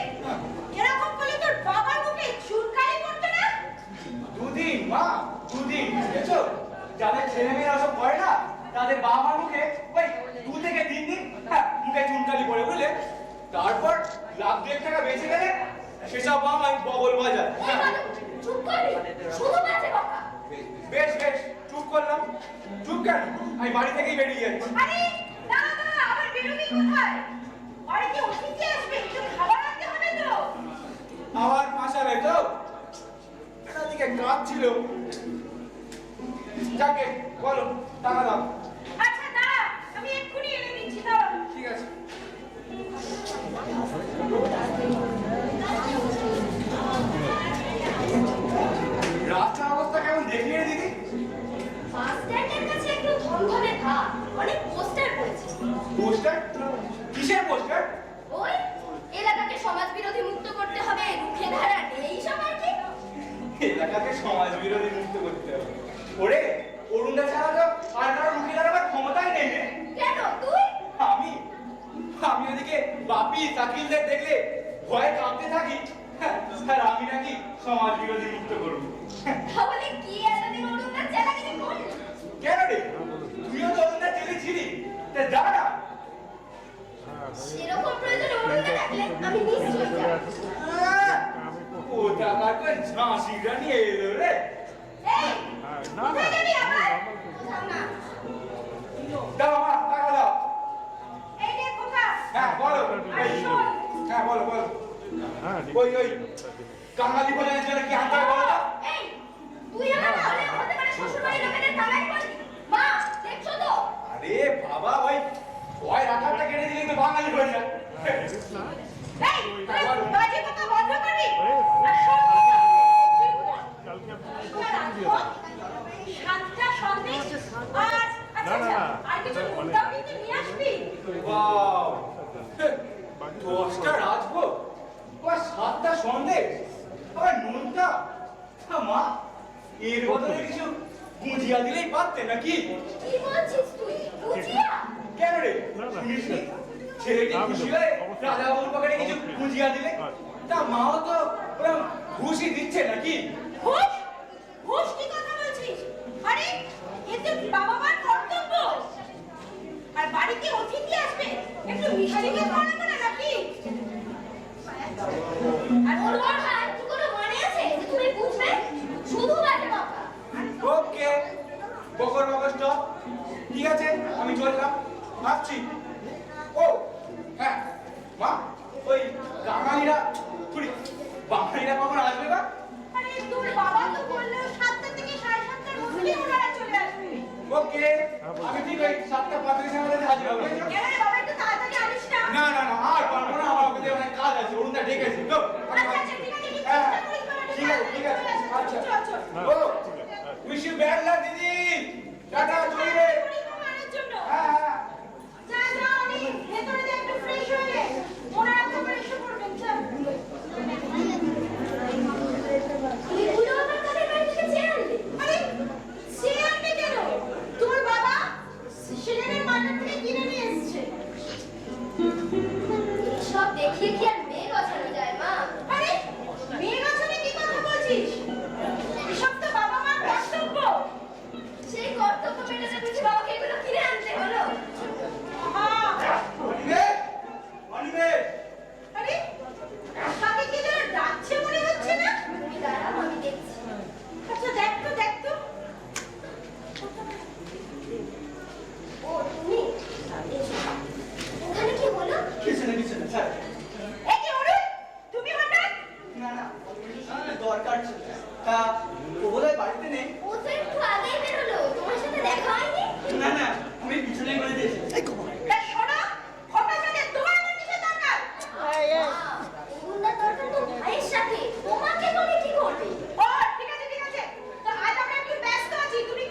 এরকম করলে তোর বাবার মুখে চুনকালি পড়তো না? দুদিন মা, দুদিন, বুঝেছো? যাদের ছেলে মেয়েরা সব করে না, তাদের বাবা মার মুখে ওই 2 থেকে 3 দিন, হ্যাঁ, মুখে চুনকালি পড়ে, বুঝলে? তারপর লাখ 2 টাকা বেঁচে গেলে সেসব বাবা মাই বগল বাজায়। এই বালক, চুপ করবি? শুধু বাজে বকা। বেশ বেশ, চুপ করলাম। চুপ কেন? আমি বাড়ি থেকেই বেরিয়ে যাচ্ছি। আরে দাঁড়া দাঁড়া, আবার বেরোবি কোথায়? বাড়িতে অতিথি আসবে, একটু খাবার আনতে হবে তো। আবার ফাঁসাবে তো? এটা দিকে কাজ ছিল। যাকে বলো, টাকা দাও। আচ্ছা দাঁড়া, আমি এক্ষুনি এনে দিচ্ছি, দাঁড়া। ঠিক আছে। রাস্তার অবস্থা কেমন দেখলি রে দিদি? বাস স্ট্যান্ডের কাছে একটু ধমধমে ভাব, অনেক পোস্টার পড়েছে। পোস্টার? কিসের পোস্টার? ওই এলাকাকে সমাজ বিরোধী মুক্ত করতে হবে, রুখে দাঁড়ান, এই সব আর কি। এলাকাকে সমাজ বিরোধী মুক্ত করতে হবে। ওরে, অরুণদা ছাড়া তো আর কারো রুখে দাঁড়াবার ক্ষমতাই নেই রে। কেন তুই? আমি আমি ওদিকে বাপি সাকিলদের দেখলে ভয়ে কাঁপতে থাকি, হ্যাঁ, আর আমি নাকি সমাজ বিরোধী মুক্ত করবো। তাহলে কি এতদিন অরুণদার চেলাগিরি করলি? কেন রে, তুইও তো অরুণদার ছেলে ছিলি, তা যা না। সেরকম প্রয়োজনে অরুণদা ডাকলে আমি নিশ্চয়ই যাব। ও টাকা তো ঝাঁসিটা নিয়ে এলো রে। এই, না, কোথায় না, যাবি আবার? আমার কোথাও না। দাও আমার টাকা দাও। এই নে খোকা। হ্যাঁ বলো। আর শোন, হ্যাঁ বলো বলো। হ্যাঁ, ওই কাঙালি ভোজনের জন্য কি আনতে হবে বলো তো? এই, তুই আমার তাহলে হতে পারে শ্বশুরবাড়ির লোকেদের কামাই করবি। মা, দেখছো তো? আরে বাবা, ওই ভয় রাখাটা কেটে দিলে তো বাঙালি হয়ে যায়। এই, তুই বাজে কথা বন্ধ করবি। আর শোন, কালকে আমি শোন, রাখো। 7টা সন্দেশ আর আচ্ছা না, না, আচ্ছা, না। আর কিছু মুদ্রাও কিন্তু নিয়ে আসবি। ওয়াও, 10টা রাজভোগ, আবার 7টা সন্দেশ, আবার নুনটা। মা, এর বদলে কিছু গুজিয়া দিলেই পারতে নাকি? কি বলছিস তুই? বুঝিয়া? কেন রে, না, না। শুনিসনি? ছেলেটি না, খুশি না, হয়ে অবশ্যই। রাজাবাবুর পকেটে কিছু গুজিয়া দিলে, তা মাও তো ওরকম ঘুষি দিচ্ছে নাকি? ঘুষ? ঘুষ কি কথা বলছিস? আরে এতে বাবা মার কর্তব্য। আর বাড়িতে অতিথি আসবে, একটু মিষ্টি মুখ বানাবো না নাকি? আর ওর ভাই, তুই কোনো মনে আছে যে তুমি বুঝবে? শুধু বাজে বকা। ওকে, বকর বকর স্টপ। ঠিক আছে, আমি চললাম, আসছি। ও হ্যাঁ মা, ওই বাঙালিরা বাঙালিরা কখন আসবে বা? আরে তোর বাবা তো বললো 7টা থেকে 7:30টার মধ্যে ওনারা চলে আসবে। ওকে, আমি ঠিক ওই 7:35 এর মধ্যে হাজির হবো। কেন রে বাবা, একটু তাড়াতাড়ি আনিস না। না না না, আর পারবো না, আমার ওকে অনেক কাজ আছে। অরুণদা ডেকেছে তো। আচ্ছা আচ্ছা, ঠিক আছে, ঠিক হ্যাঁ, আছে, করিস বাবা, ঠিক আছে ঠিক আছে, আচ্ছা। চল চল। ও উইশ ইউ ব্যাড লাক দিদি। টাটা, চলি রে। পরিবারের জন্য। হ্যাঁ হ্যাঁ। যা যা, আমি ভেতরে যা, একটু ফ্রেশ হয়ে নে। ওরা একবার এসে পড়বেন, চল। তুই বুড়ো আমার কাছে বাড়ি থেকে চেয়ে আনলি? আরে চেয়ে আনবে কেন? তোর বাবা সিলেটের মার্কেট থেকে কিনে নিয়ে এসেছে। সব দেখিয়ে কি আর মেয়ে গছানো যায় মা? আরে মেয়ে গছানো কি কথা বলছিস? এসব তো বাবা মার কর্তব্য। সেই কর্তব্য মেটাতে বুঝি বাবাকে এগুলো কিনে আনতে হলো? অনিমেষ, অনিমেষ। আরে তাকে কি যেন ডাকছে মনে হচ্ছে না? তুমি দাঁড়াও, আমি দেখছি। আচ্ছা দেখ তো, দেখ তো। ও তুমি? এসো। ওখানে কি হলো? কিছু না কিছু না, স্যার। এই যে অরুণ, তুমি হঠাৎ? না না, দরকার ছিল। তা ও বোধহয় বাড়িতে নেই। ও তো একটু আগেই বেরোলো, তোমার সাথে দেখা হয়নি? না না, আমি পিছনে করে দিয়েছি। তা শোনো, হঠাৎ করে তোমার আমার কিসের দরকার? অরুণদার দরকার তো ভাইয়ের সাথে, তোমাকে বলে কি করবে? ও ঠিক আছে ঠিক আছে, তো আজ আমরা একটু ব্যস্ত আছি, তুমি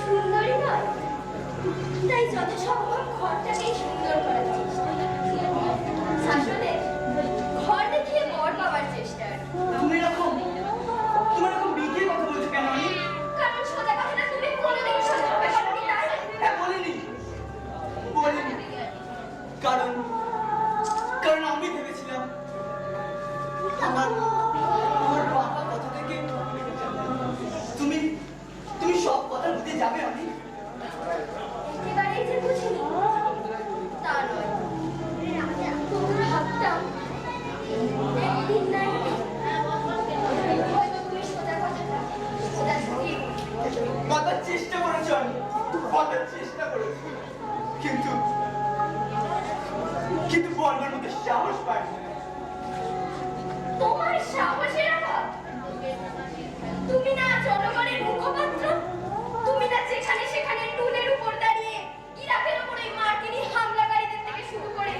সুন্দরী নয়, তাই যত সম্ভব ঘরটাকেই সুন্দর করার চেষ্টা। আসলে ঘর দেখিয়ে বর পাওয়ার চেষ্টা আর কি। তুমি এরকম বিকিয়ে কথা বলছো কেন আমি? কারণ সোজা কথাটা তুমি কোনোদিন সোজাভাবে বলনি, তাই না? হ্যাঁ, বলিনি। কারণ আমি ভেবেছিলাম আমার বাবা কথা থেকে তুমি সব কথা বুঝে যাবে আমি। একেবারেই যে বুঝিনি তা নয়, তবু ভাবতাম একদিন না একদিন হয়তো তুমি সোজা কথাটা সোজাসুজি বলার চেষ্টা করেছো, আমি বলার চেষ্টা করেছি, কিন্তু বলবার মতো সাহস পাইনি। তোমার সাহসের অভাব। তুমি না জনগণের মুখপাত্র, তুমি না যেখানে সেখানে টুলের উপর দাঁড়িয়ে ইরাকের উপর ওই মার্কিনী হামলাকারীদের থেকে শুরু করে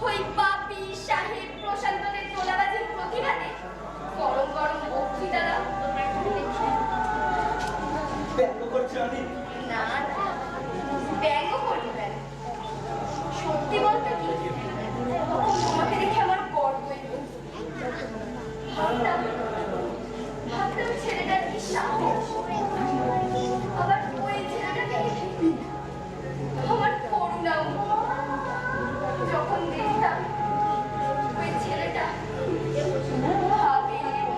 ওই পাপি সাহেব প্রশান্তদের তোলাবাজির প্রতিবাদে গরম গরম বক্তৃতা দাও। ব্যঙ্গ করছো আমি? না না, ব্যঙ্গ করবে কেন? সত্যি বলতে কি, তোমাকে দেখে আমার গর্বই হতো। ভাবতাম ছেলেটার কি সাহস, আবার ওই ছেলেটাকে আমার করুণাও। যখন দেখতাম ওই ছেলেটা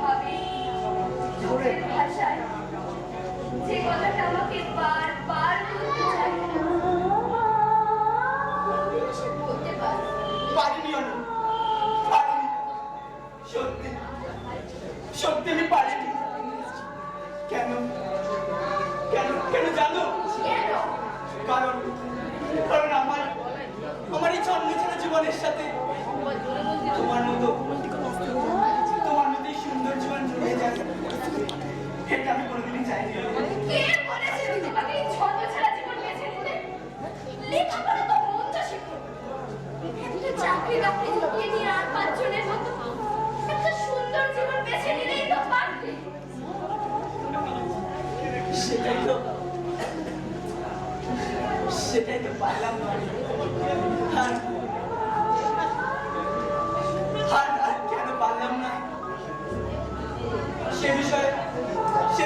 ভাবে চোখের ভাষায় যে কথাটা আমাকে বারবার বলতে চায়, কোনোদিনও সে বলতে পারে পারিনি আমি, পারিনি। সত্যি আমি পারিনি। কেন জানো? কেন? কারণ আমার এই জন্মছাড়া জীবনের সাথে তোমার মতো এই সুন্দর জীবন জুড়ে যায়, এটা আমি কোনোদিনই চাইনি। কে বলেছে তোমাকে এই জন্মছাড়া জীবন বেছে নিতে? লেখাপড়া তো মন্দ শেখো, একটা চাকরি বাকরি জুটিয়ে নিয়ে আর 5 জনের মতো একটা সুন্দর জীবন বেছে নিলেই তো পারবে। সেটাই তো পারলাম না। আর কেন পারলাম না সে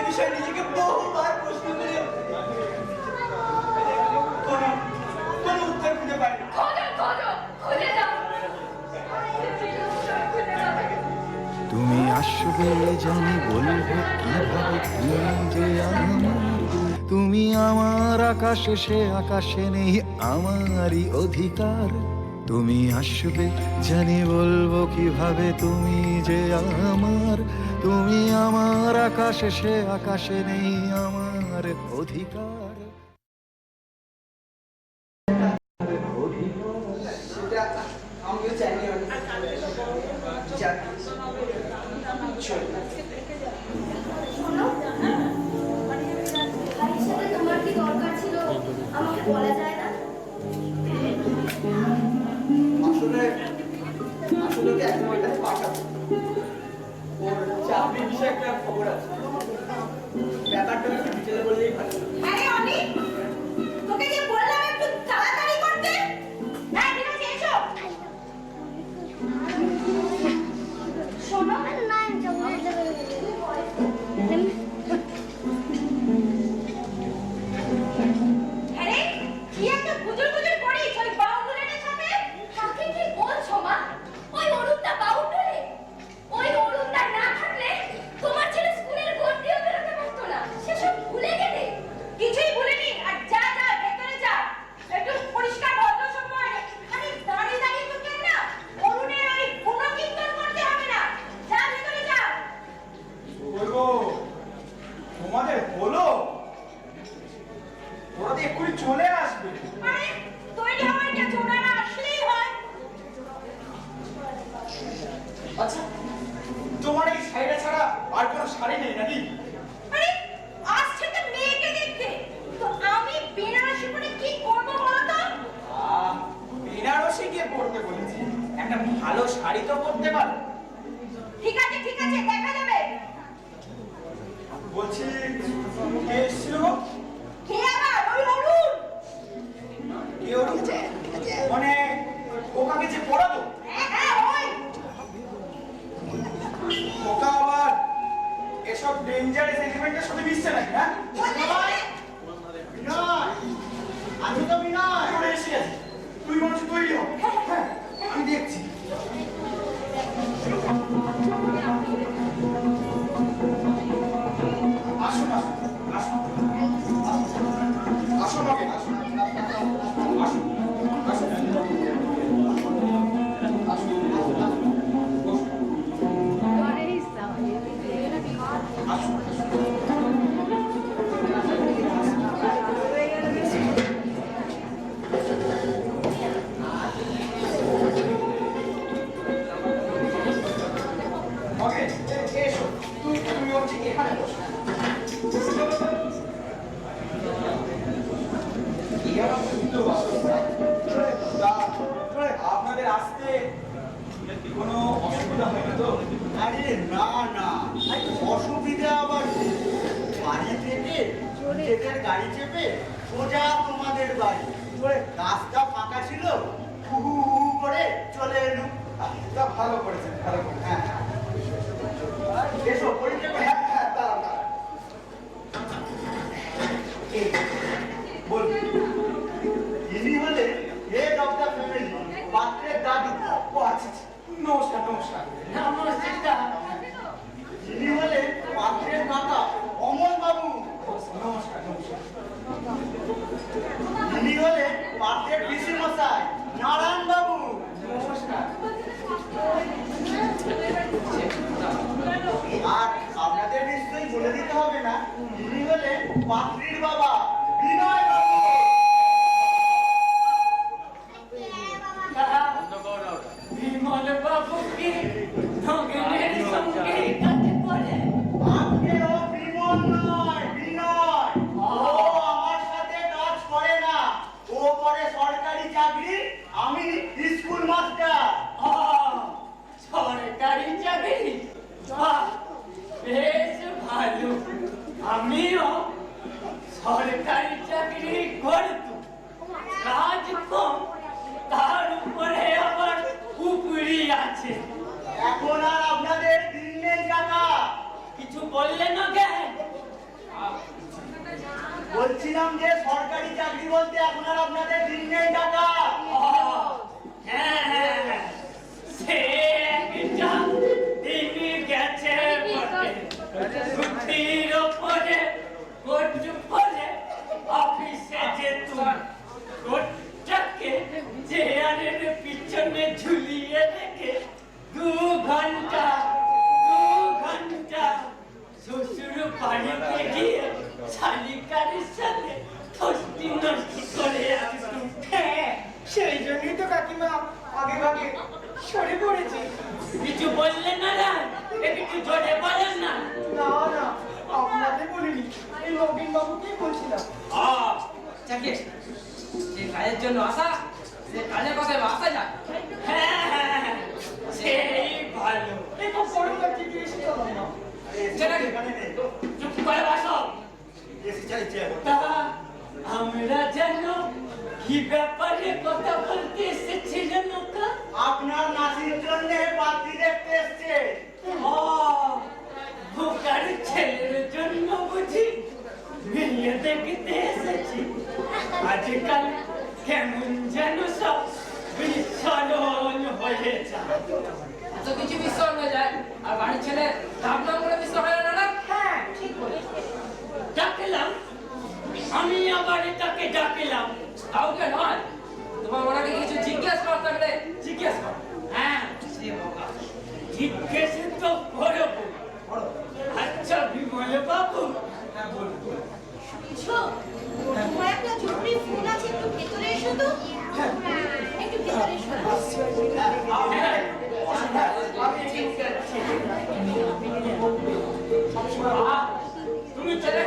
বিষয়ে নিজেকে বহুবার প্রশ্ন করে কোনো উত্তর খুঁজে পাই না। খুঁজে দাও। তুমি আসবে জানি বলবো কিভাবে তুমি যে আমার, তুমি আমার আকাশে, সে আকাশে নেই আমারই অধিকার। তুমি আসবে জানি বলবো কিভাবে তুমি যে আমার, তুমি আমার আকাশে, সে আকাশে নেই আমার অধিকার। সেটা আমিও চাইনি। শোনো, ভাইয়ের সাথে তোমার কি দরকার ছিল আমাকে বলা যায় না? আসলে ওকে একদম ওর কাছে পাঠাবো। ওর চাকরির বিষয়ে একটা খবর আছে, ব্যাপারটা একটু ডিটেলে বললেই ভালো। আরে অনিক, তোকে যে বললাম একটু তাড়াতাড়ি করতে। হ্যাঁ, ঠিক আছে, এসো। শোনো, আরে কি একটা গুজর করিস ওই বাউন্ডুলের সাথে? কাকে কি বলছো মা? ওই অরুণটা বাউন্ডুলে? ওই অরুণটা না থাকলে তোমার ছেলে স্কুলের গেট দিয়েও বেরোতে পারতো না। সেসব ভুলে গেলে? কিছুই ভুলিনি। আর যা ভেতরে যা, একটু পরিষ্কার ভদ্র সময় খালি দাঁড়িয়ে তো কেন না অরুণের ওই গুণকীর্তন করতে হবে না। যা ভেতরে যা। তোমাদের বলো ওরা তো এক্ষুনি চলে আসবে। আরে তৈরি হওয়ার কে ওনারা আসলেই হয়। আচ্ছা, তোমার এই শাড়িটা ছাড়া আর কোনো শাড়ি নেই নাকি? আরে আসছে তো মেয়েকে দেখতে, তো আমি বেনারসি পরে কি করব বলো তো? বেনারসি গিয়ে পরতে বলেছি, একটা ভালো শাড়ি তো পরতে পারো। ঠিক আছে দেখা যাবে। বলছি কে এসেছিল? কে আবার? এইসব ডেঞ্জারাস এলিমেন্টের সাথে মিশছে নাকি, হ্যাঁ? বিনয়! আমি তো বিনয়! চলে এসে গেছি। তুই মানুষ তৈরি হ। হ্যাঁ, আমি দেখছি। আসুন, আসুন, আসুন। আসুন, নগেন, আসুন। আসুন, আসুন। নগেন, এসো। তুমি হচ্ছে এখানে বসো। আপনাদের আসতে কোনো অসুবিধা হয়নি তো? আরে না না, অসুবিধা আবার কি? বাড়ি থেকে নিজেদের গাড়ি চেপে সোজা তোমাদের বাড়ি। রাস্তা ফাঁকা ছিল, হু হু হু করে চলে এলুম। তা ভালো করেছেন, ভালো করেছেন। হ্যাঁ, এসো পরিচয় করে। হ্যাঁ, হ্যাঁ, দাঁড়ান, দাঁড়ান। এই, বলুন। ইনি হলেন হেড অফ দ্য ফ্যামিলি, পাত্রের দাদু। ও আচ্ছা, আচ্ছা। নমস্কার, নমস্কার। ইনি হলেন পাত্রের কাকা অমল বাবু। নমস্কার, নমস্কার। ইনি হলেন পাত্রের পিসি মশাই নারায়ণ বাবু। নমস্কার। আর আপনাদের নিশ্চয়ই বলে দিতে হবে না, ইনি হলেন পাত্রীর বাবা বিনয় বাবু। বিমল বাবু কি নগেনের সঙ্গে কাটে পড়ে? আপনিও বিমল নয়, বিনয়। ও আমার সাথে কাজ করে না, ও করে সরকারি চাকরি, আমি স্কুল মাস্টার। সরকারি চাকরি? বাহ, বেশ ভালো। আমিও সরকারি চাকরি করতাম, কাজ কম, তার উপরে আবার উপরি আছে। এখন আর আপনাদের দিন নেই কাকা। কিছু বললে না কেন? বলছিলাম যে সরকারি চাকরি বলতে এখন আর আপনাদের দিন নেই কাকা। হ্যাঁ, সে একটা দিন গেছে বটে। ছুটির ওপরে কোট পরে অফিসে যেতুম। কোটটাকে চেয়ারের পিছনে ঝুলিয়ে রেখে 2 ঘন্টা শ্বশুর বাড়িতে গিয়ে শালিকারের সাথে থস্তি নস্তি করে আসতুম। সেই জন্যই তো কাকিমা আগে ভাগে সরে পড়েছে। কিছু বললে না রা? একটু জোরে বলেন না। না না, আপনাকে বলিনি, এই নবীন বাবুকেই বলছিলাম। চাকিয়ে যে কাজের জন্য আসা, সে কাজের কথায় আসা যাক। হ্যাঁ, সেই ভালো। এই তো গরম লাগছে, কি এসে চলো না। চুপ করে বসো। তা আমরা যেন কি ব্যাপারে কথা বলতে এসেছিলেন ওটা? আপনার নাতির জন্য পাত্রী দেখতে এসছে। ভোকার ছেলের জন্য বুঝি মেয়ে দেখতে এসেছি। আজকাল কেমন যেন সব বিস্মরণ হয়ে যায়। এত কিছু বিস্মরণ হয়ে যায় আর বাড়ির ছেলে ভাবনা করে বিস্মরণ হয় না? হ্যাঁ, ঠিক বলে। ডাকলাম, আমি আবার তাকে ডাকলাম। কাউকে নয়, তোমার ওনাকে কিছু জিজ্ঞেস করতে গেলে জিজ্ঞেস করো। হ্যাঁ, সে বোকা। জিজ্ঞেস তো করবো। আচ্ছা বিমল বাবু, শুনছো? তোমার একটা জরুরি ফোন আছে, একটু ভেতরে এসো তো। একটু ভেতরে এসো। ঠিক আছে। তুমি চলে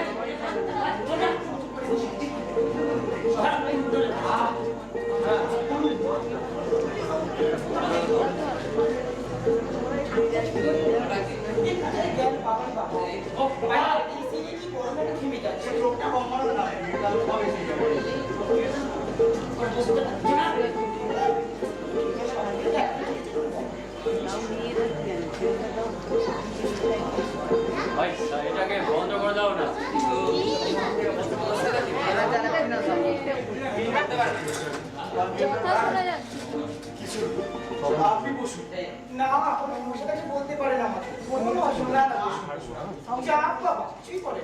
লোকটা কমানো না, সব এসে যাবে। ওই এটাকে বন্ধ করে দাও না আপনি বসুন না মশা কাছে বলতে পারেন আমাকে কোনো অসুবিধা না চাপ বাবা কিছুই করে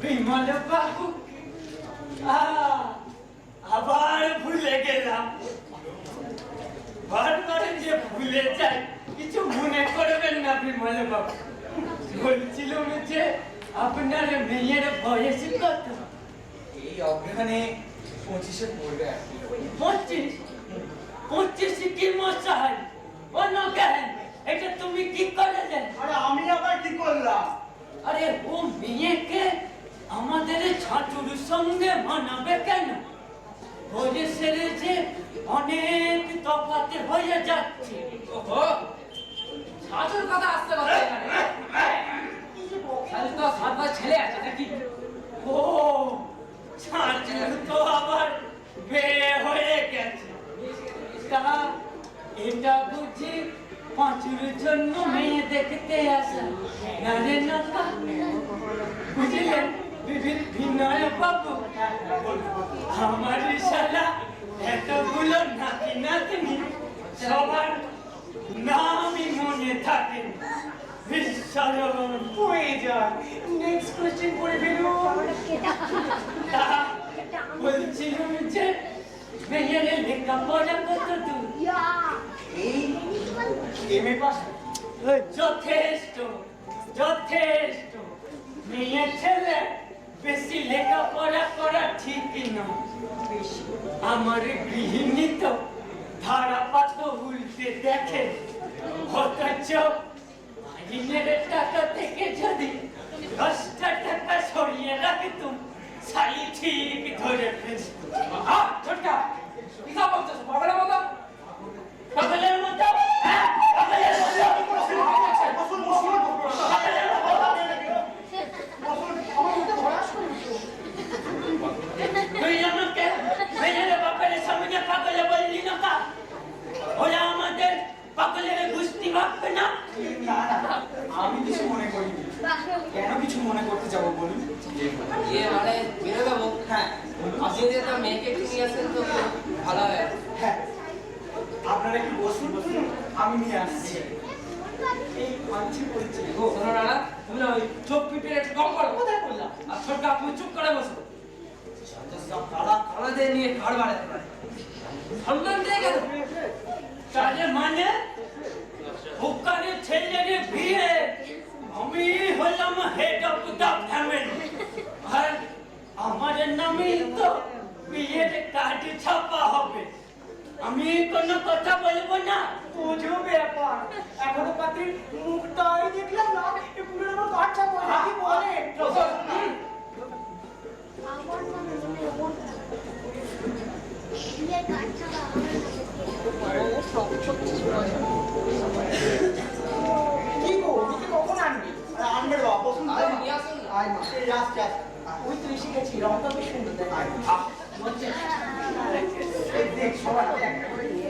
বিমল বাবু আবার ভুলে গেলাম বারবার যে ভুলে যাই কিছু মনে করবেন না বিমল বাবু বলছিলাম যে আপনার মেয়ের বয়স কত এই অজ্ঞানে 25-এ পড়বে আর কি 25 কি মশাই অন্য কেন এটা তুমি কি করলে আরে আমি আবার কি করলাম? আরে ও মেয়েকে আমাদের ছাতুর সঙ্গে মানাবে কেন বয়সের যে অনেক তফাৎ হয়ে যাচ্ছে ওহো ছাতুর কথা আসতে কথা এখানে তো সাতবার ছেলে আছে নাকি ও ছাতুর তো আবার বিয়ে হয়ে গেছে তা এটা বুঝি পাঁচুর জন্য মেয়ে দেখতে আসা না রে নাকা বুঝলেন বিনয় বাবু আমার শালা এতগুলো নাতি নাতনি সবার নামই মনে থাকে বিশ্বরণ হয়ে যায় নেক্সট কোশ্চেন করে ফেলুন বলছিলাম যে মেয়ের লেখাপড়া কত দূর এই এমএ পাস যথেষ্ট যথেষ্ট মেয়ে ছেলে বেশি লেখাপড়া করা ঠিকই নয় আমার গৃহিণী তো ধারাপাত উল্টে দেখে অথচ মাইনের টাকা থেকে যদি 10টা টাকা সরিয়ে রাখতুম সাই ঠিক ধরে ফেলত ছোটকা কি বলছিস পাগলের মতো পাগলের মতো পাগলের মতো তুই আমাকে মেয়ের বাপের সামনে পাগলে বললি না কা ওরা আমাদের পাগলের গুষ্টি ভাববে না আমি কিছু মনে করিনি কেন কিছু মনে করতে যাবো বলুন মানে বিনয় বাবু হ্যাঁ আপনি যে তার মেয়েকে একটু নিয়ে আসেন তো ভালো হয় হ্যাঁ আপনারা একটু বসুন আমি নিয়ে আসছি এই মানছি বলছি গো শোনো রানা তুমি না ওই চোখ পিটিয়ে একটু কম করো কোথায় করলাম আর ছোটকা তুমি চুপ করে বসো সব কালা কালাদের নিয়ে ঘর বাড়াতে পারে সম্মান দিয়ে গেল তাহলে মানে ওখানে ছেলের বিয়ে আমি হলাম হেড অফ দ্য ফ্যামিলি আর আমার নামে তো বিয়ের কার্ড ছাপা হবে আমি কোনো কথা বলবো না তোজো ব্যাপার এখনো পাত্রীর মুখটাই দেখলাম না এ পুরো আমার বাচ্চা বলে কি বলে আমার মনে হয় ওর বিয়ে কাটটা কি গো ওদিকে কখন আনবি আরে আনবে বাবা, বসুন তো। আরে নিয়ে আসুন না। আয় মা এই আসছে, আসছে। ওই তো এসে গেছি রংটা বেশ সুন্দর দেখ বলছে এই দেখ সবাই একটা করে নিয়ে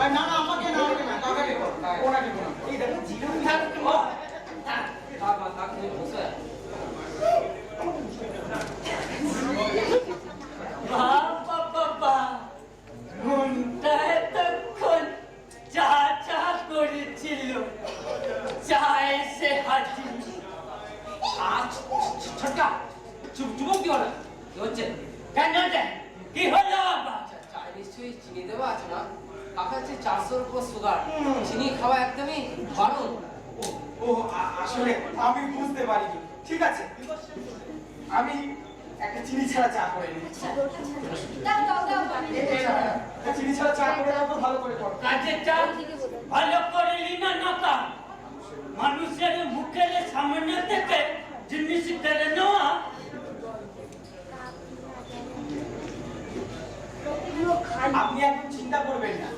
আরে না না, আমাকে না, আমাকে না, কাকাকে কর। ওনাকে কোনো এই দেখো জীবন থাকবো বাবা তাকে তুমি বসে বাবা বাবা মনটা এতক্ষণ চা চা করেছিল চা এসে হাজির ছোটকা যুবক কি হলো কি হচ্ছে কেন রে কি হলো বাবা চা নিশ্চয়ই চিনি দেওয়া আছে না কাকা হচ্ছে 400 উপর সুগার চিনি খাওয়া একদমই বারণ ও আসলে আমি বুঝতে পারিনি ঠিক আছে আমি একটা চিনি ছাড়া চা করে নিচ্ছি দাও দাও দাও একটা চিনি ছাড়া চা করে দাও তো ভালো করে করো কাজে চা ভালো করে লিনা নাকা মানুষের মুখের সামনে থেকে জিনিস কেড়ে নেওয়া আপনি এখন চিন্তা করবেন না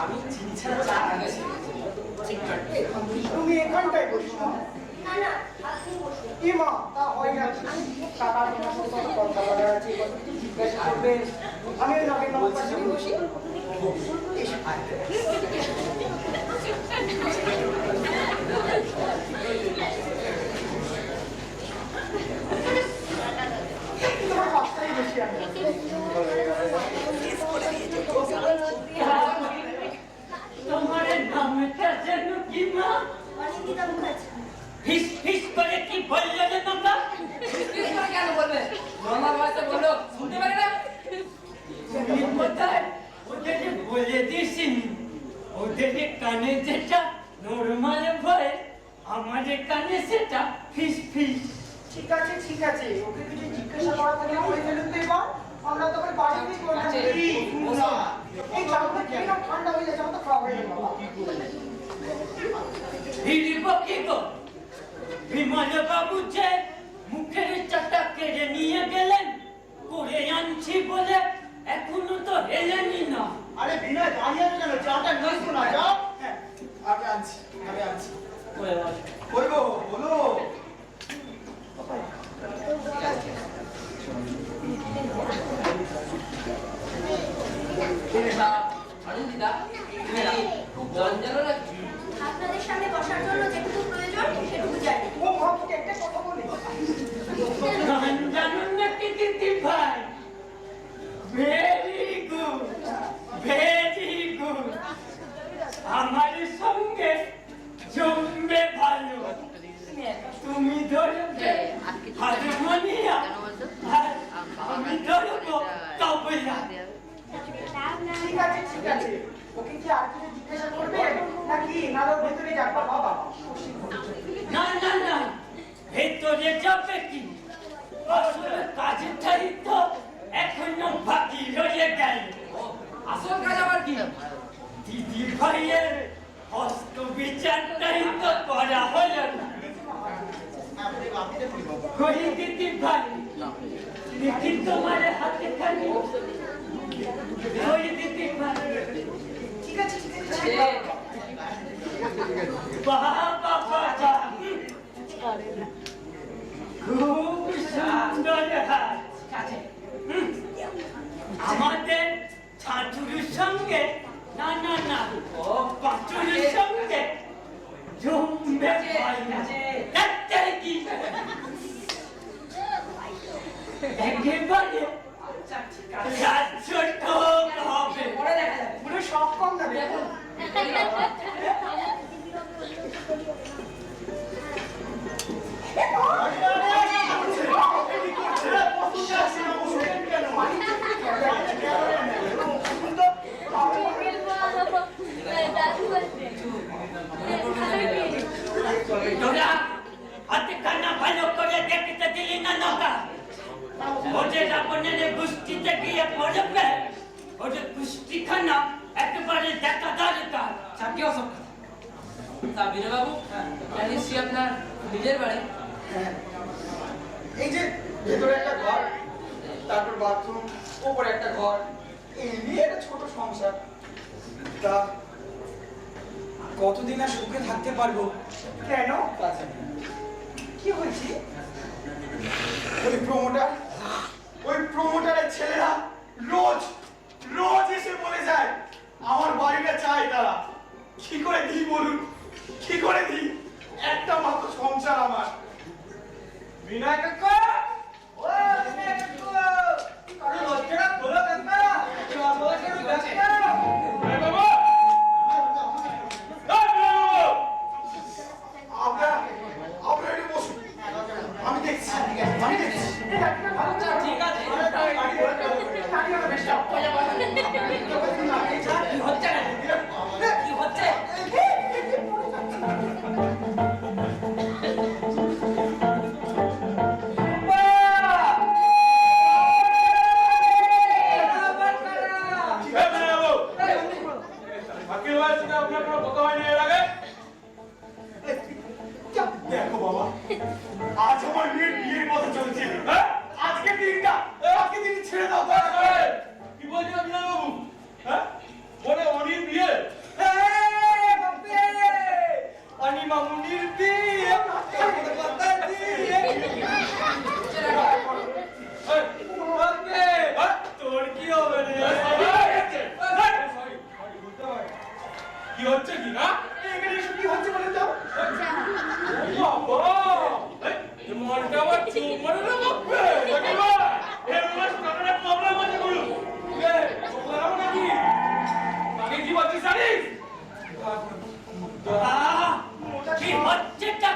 আমি চিনি ছাড়া চা আনছি তুমি এখানটায় বসো না না না আপনি বসুন কি মা তা হয় না কাকা তোমার সাথে কথা বলার আছে কথা কিছু জিজ্ঞাসা করবেন আমি ওই নগের নম্বর বসি এসো, আয়। তোমার বাচ্চাই বেশি আগে। তোমার নামটা যেন কি মা? অনিন্দিতা মুখার্জি। ফিস ফিস করে কি বললে রে তোমরা? ফিস ফিস করে কেন বলবে? নর্মাল ভয়েসে বলো, শুনতে পারে না? তুমি কোথায়? ওদের যে বলে দিয়েছি, ওদের যে কানে যেটা নর্মাল ভয়েস, আমাদের কানে সেটা ফিস ফিস। ঠিক আছে, ঠিক আছে, ওকে কিছু জিজ্ঞাসা করা থাকলে করে ফেলুন তো এবার। আমরা তো আবার বাড়িতেই করলাম। এই চালটা খেয়ে নাও, ঠান্ডা হয়ে যাচ্ছে, আমার তো খাওয়া হয়ে গেল বাবা। হিরিব কি গো? বিমল বাবু যে মুখের চাটা কেড়ে নিয়ে গেলেন, করে আনছি বলে এখনো তো এলেনই না। আরে বিনয় দাঁড়িয়ে আছো কেন? চাটা নিয়ে এসো না, যাও। হ্যাঁ, আমি আনছি, আমি আনছি। ওরে বাবা। কই গো, বলো। অনিন্দিতা, তুমি খুব জঞ্জালো নাকি? আপনাদের সামনে বসার জন্য যেটুকু প্রয়োজন সেটুকু জানি। ও মা, তোকে একটা কথা বলি। গান জানুন নাকি দিদি ভাই? Very good, very good. আমার সঙ্গে জমবে ভালো। তুমি ধরবে হারমোনিয়াম, আর আমি ধরবো তবলা। ঠিক আছে, ঠিক আছে। ওকে কি আর কিছু জিজ্ঞাসা করবে নাকি নালার ভেতরে যাবা বাবা? না না না, ভেতরে যাবে কি? আসলে কাজটাই তো এখনো বাকি রয়ে গেল। আসল কাজ আবার কি? দিদি ভাইয়ের হস্ত বিচারটাই তো করা হলো না। কই দিদি ভাই, দেখি তোমার হাতে খালি। ওই দিদি ভাই, ঠিক আছে, ঠিক আছে, ঠিক আছে। বাবা বাবা, খুব সুন্দর হাত। আমাদের ছাঁচুরির সঙ্গে, না না না, ও পাঁচুরির সঙ্গে জমবে একটাই কি একেবারে ছোট হবে। পরে দেখা যাবে, পুরো সব কম যাবে। তোরা হাতে কান্না ভালো করে দেখতে দিলি না নৌকা? ওদের আপনাদের গোষ্ঠীতে গিয়ে পড়বে, ওদের কুষ্টিখানা একেবারে দেখা দরকার। চাকরি অসব তা বীরবাবু, নিশ্চয়ই আপনার নিজের বাড়ি। হ্যাঁ, এই যে ভেতরে একটা ঘর, তারপর বাথরুম, উপরে একটা ঘর, এই নিয়ে একটা ছোট সংসার। তা কতদিন আর সুখে থাকতে পারবো? কেন? কি হয়েছে? ওই প্রমোটারের ছেলেরা রোজ রোজ এসে বলে যায় আমার বাড়িটা চাই তারা। কি করে দিই বলুন, কি করে দিই? একটা মাত্র সংসার আমার। বিনয় কাকা, ও বিনয় কাকা, আরে লজ্জাটা খোলো কাকা, লজ্জাটা কাকা। আরে বাবা, আপনারা একটু বসুন, আমি দেখছি, আমি দেখছি। ঠিক আছে, কি হচ্ছে না? কি হচ্ছে? দেখো বাবা, আজ আমার মেয়ের বিয়ের কথা চলছে। আজকে দিনটা, আজকে দিন ছেড়ে দাও। কি বলছেন বিনয় বাবু? হ্যাঁ, বলে অনির বিয়ে? অনি মামুনির বিয়ে, কথা দিয়ে তোর কি হবে রে?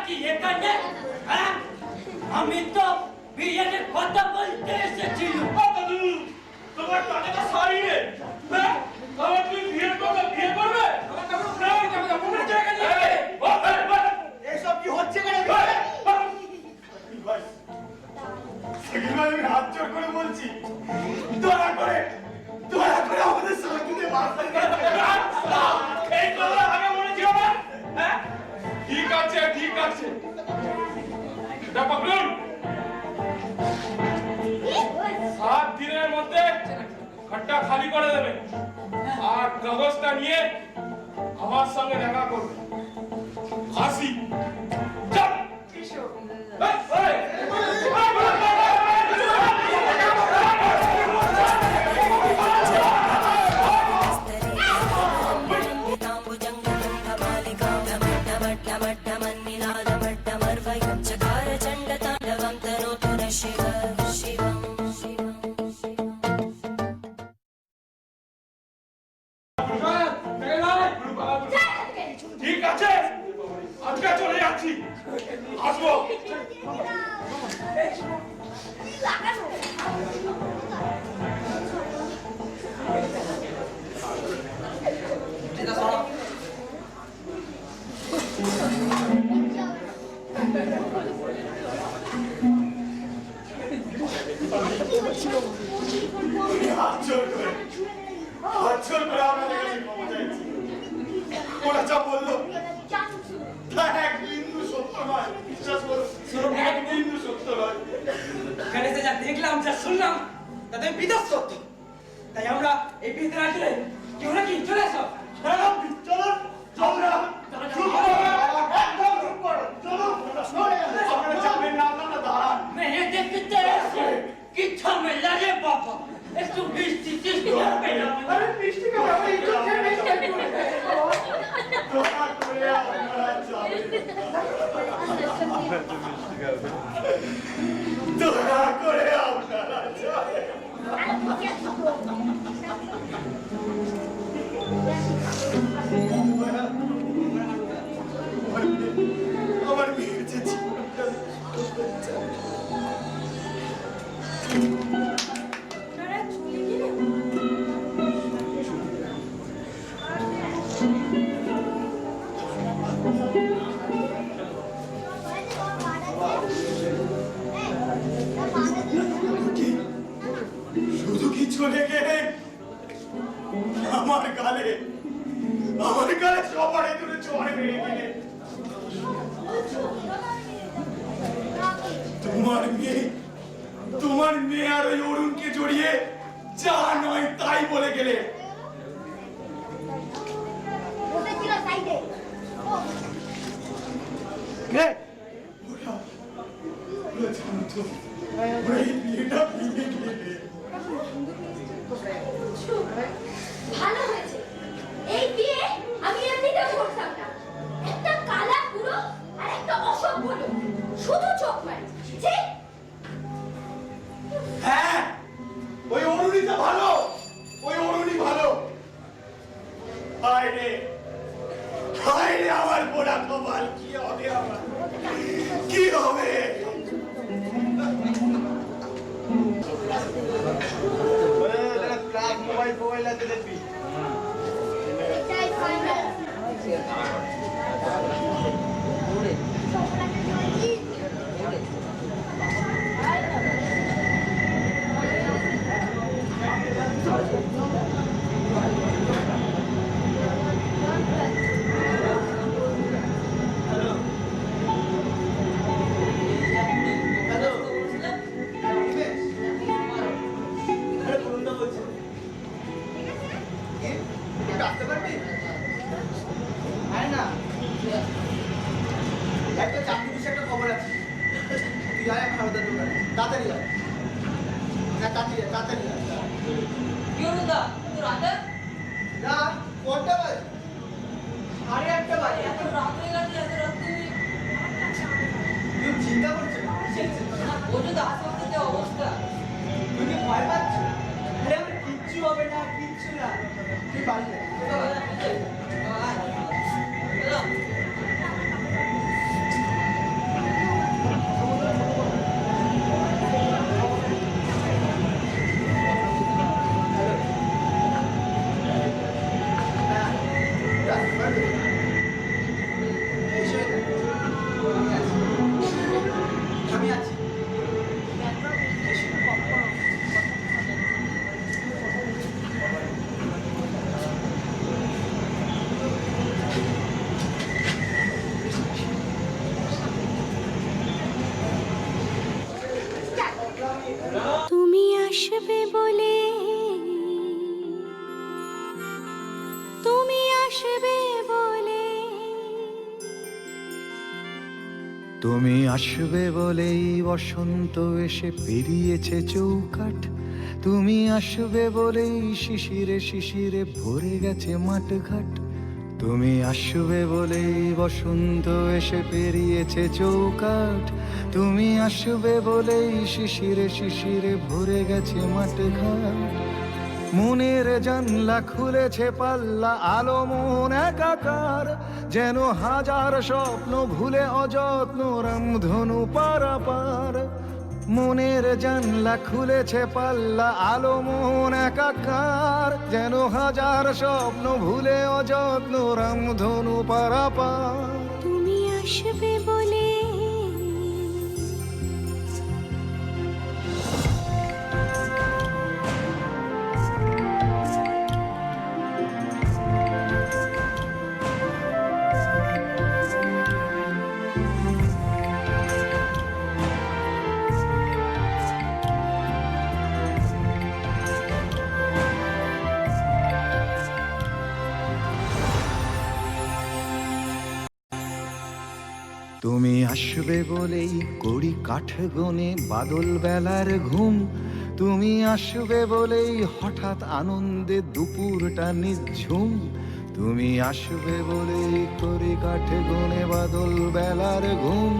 কি এখানে? হ্যাঁ? আমি তো বিয়ের কথা বলতে এসেছিলাম। তোমার টাকাটা সারি রে হ্যাঁ আমার তুই বিয়ে করবে বিয়ে করবে আমার টাকা প্রায় টাকা মনে জায়গা নিয়ে এইসব কি হচ্ছে কেন সেদিন আমি হাত জোর করে বলছি দয়া করে আমাদের সঙ্গে মারতে এই কথা আগে মনে ছিল না হ্যাঁ ঠিক আছে এটা পকড়ুন 7 দিনের মধ্যে খাটটা খালি করে দেবে আর কাগজটা নিয়ে আমার সঙ্গে দেখা করবে আসি চল ঠিক আছে আজকে চলে যাচ্ছি আসবো হাত জোর করে আপনাদের কাছে ক্ষমা চাইছি ওরা যা বললো তা এক বিন্দু সত্য নয় বিশ্বাস করুন এক বিন্দু সত্য নয় এখানে যা দেখলাম যা শুনলাম তাতে আমি বিধ্বস্ত তাই আমরা এই বিয়েতে না গেলে কেউ নাকি চলে এসো চলো আপনারা যাবেন না আপনারা দাঁড়ান মেয়ে দেখতে এসে কি ঝামেলা রে বাবা একটু বৃষ্টি টিষ্টি হবে না আরে মিষ্টি খাবো আমরা ইজ্জত খেয়ে মিষ্টি দোয়া করে আপনারা যাবেন দোয়া করে আপনারা যাবেন আমার মেয়ের যে জীবনটা আপনারা চলে গেলেন? শুধু কি চলে গেলে আমার গালে সবারে দূরে চড়ে মেরে গেলে তোমার মেয়ে আর ওই অরুণকে জড়িয়ে যা নয় তাই বলে গেলে বসেছিল সাইডে। ওরা জানতো ওরা এই বিয়েটা ভেঙে গেলে ভালো হয়েছে। এই বিয়ে আমি এমনিতেও করতাম না। একটা কালা পুরো আর একটা অসভ্য লোক শুধু চোখ মারে। ছি! হ্যাঁ ওই অরুণীটা ভালো ওই অরুণী ভালো হায় রে আমার পোড়া কপাল কি হবে আমার কি হবে মোবাইল আছে দেখবি এটাই ফাইনাল। আসতে পারবি আয় না একটা চাকরি বিষয়ে একটা খবর আছে তুই আয় এখন আমাদের দোকানে তাড়াতাড়ি আয় হ্যাঁ তাড়াতাড়ি আয় কি হলো দা তো রাতে না কোনটা বাজে 8:30 বাজে এত রাত হয়ে গেছে এত রাত তুই চিন্তা করছিস না বোঝো তো আজকে যে অবস্থা তুই কি ভয় পাচ্ছিস আরে আমার কিচ্ছু হবে না কিচ্ছু না তুই বাড়ি যা আসবে বলে, তুমি আসবে বলেই বসন্ত এসে পেরিয়েছে চৌকাঠ, তুমি আসবে বলেই শিশিরে শিশিরে ভরে গেছে মাঠঘাট, তুমি আসবে বলেই বসন্ত এসে পেরিয়েছে চৌকাঠ, তুমি আসবে বলেই শিশিরে শিশিরে ভরে গেছে মাঠঘাট। মনের জানলা খুলেছে পাল্লা, আলো মন একাকার, যেন হাজার স্বপ্ন ভুলে অযত্ন রামধনু পারাপার। মনের জানলা খুলেছে পাল্লা, আলো মন একাকার, যেন হাজার স্বপ্ন ভুলে অযত্ন রামধনু পারাপার। তুমি আসবে বলে, তুমি আসবে বলেই কড়ি কাঠ গনে বাদল বেলার ঘুম, তুমি আসবে বলেই হঠাৎ আনন্দে দুপুরটা নিঝুম, তুমি আসবে বলেই কড়ি কাঠ গনে বাদল বেলার ঘুম,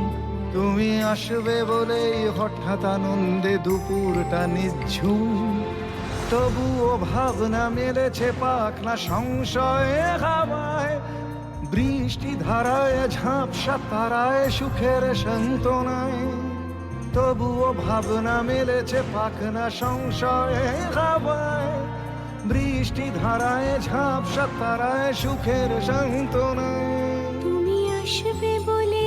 তুমি আসবে বলেই হঠাৎ আনন্দে দুপুরটা নিঝুম। তবুও ভাবনা মেলেছে পাখনা সংশয়ে হাওয়ায়, বৃষ্টি ধারায় ঝাঁপসা তারায় সুখের সান্ত্বনায়, তবুও ভাবনা মেলেছে পাখনা সংশয়ে হাওয়ায়, বৃষ্টি ধারায় ঝাঁপসা তারায় সুখের সান্ত্বনায়। তুমি আসবে বলে,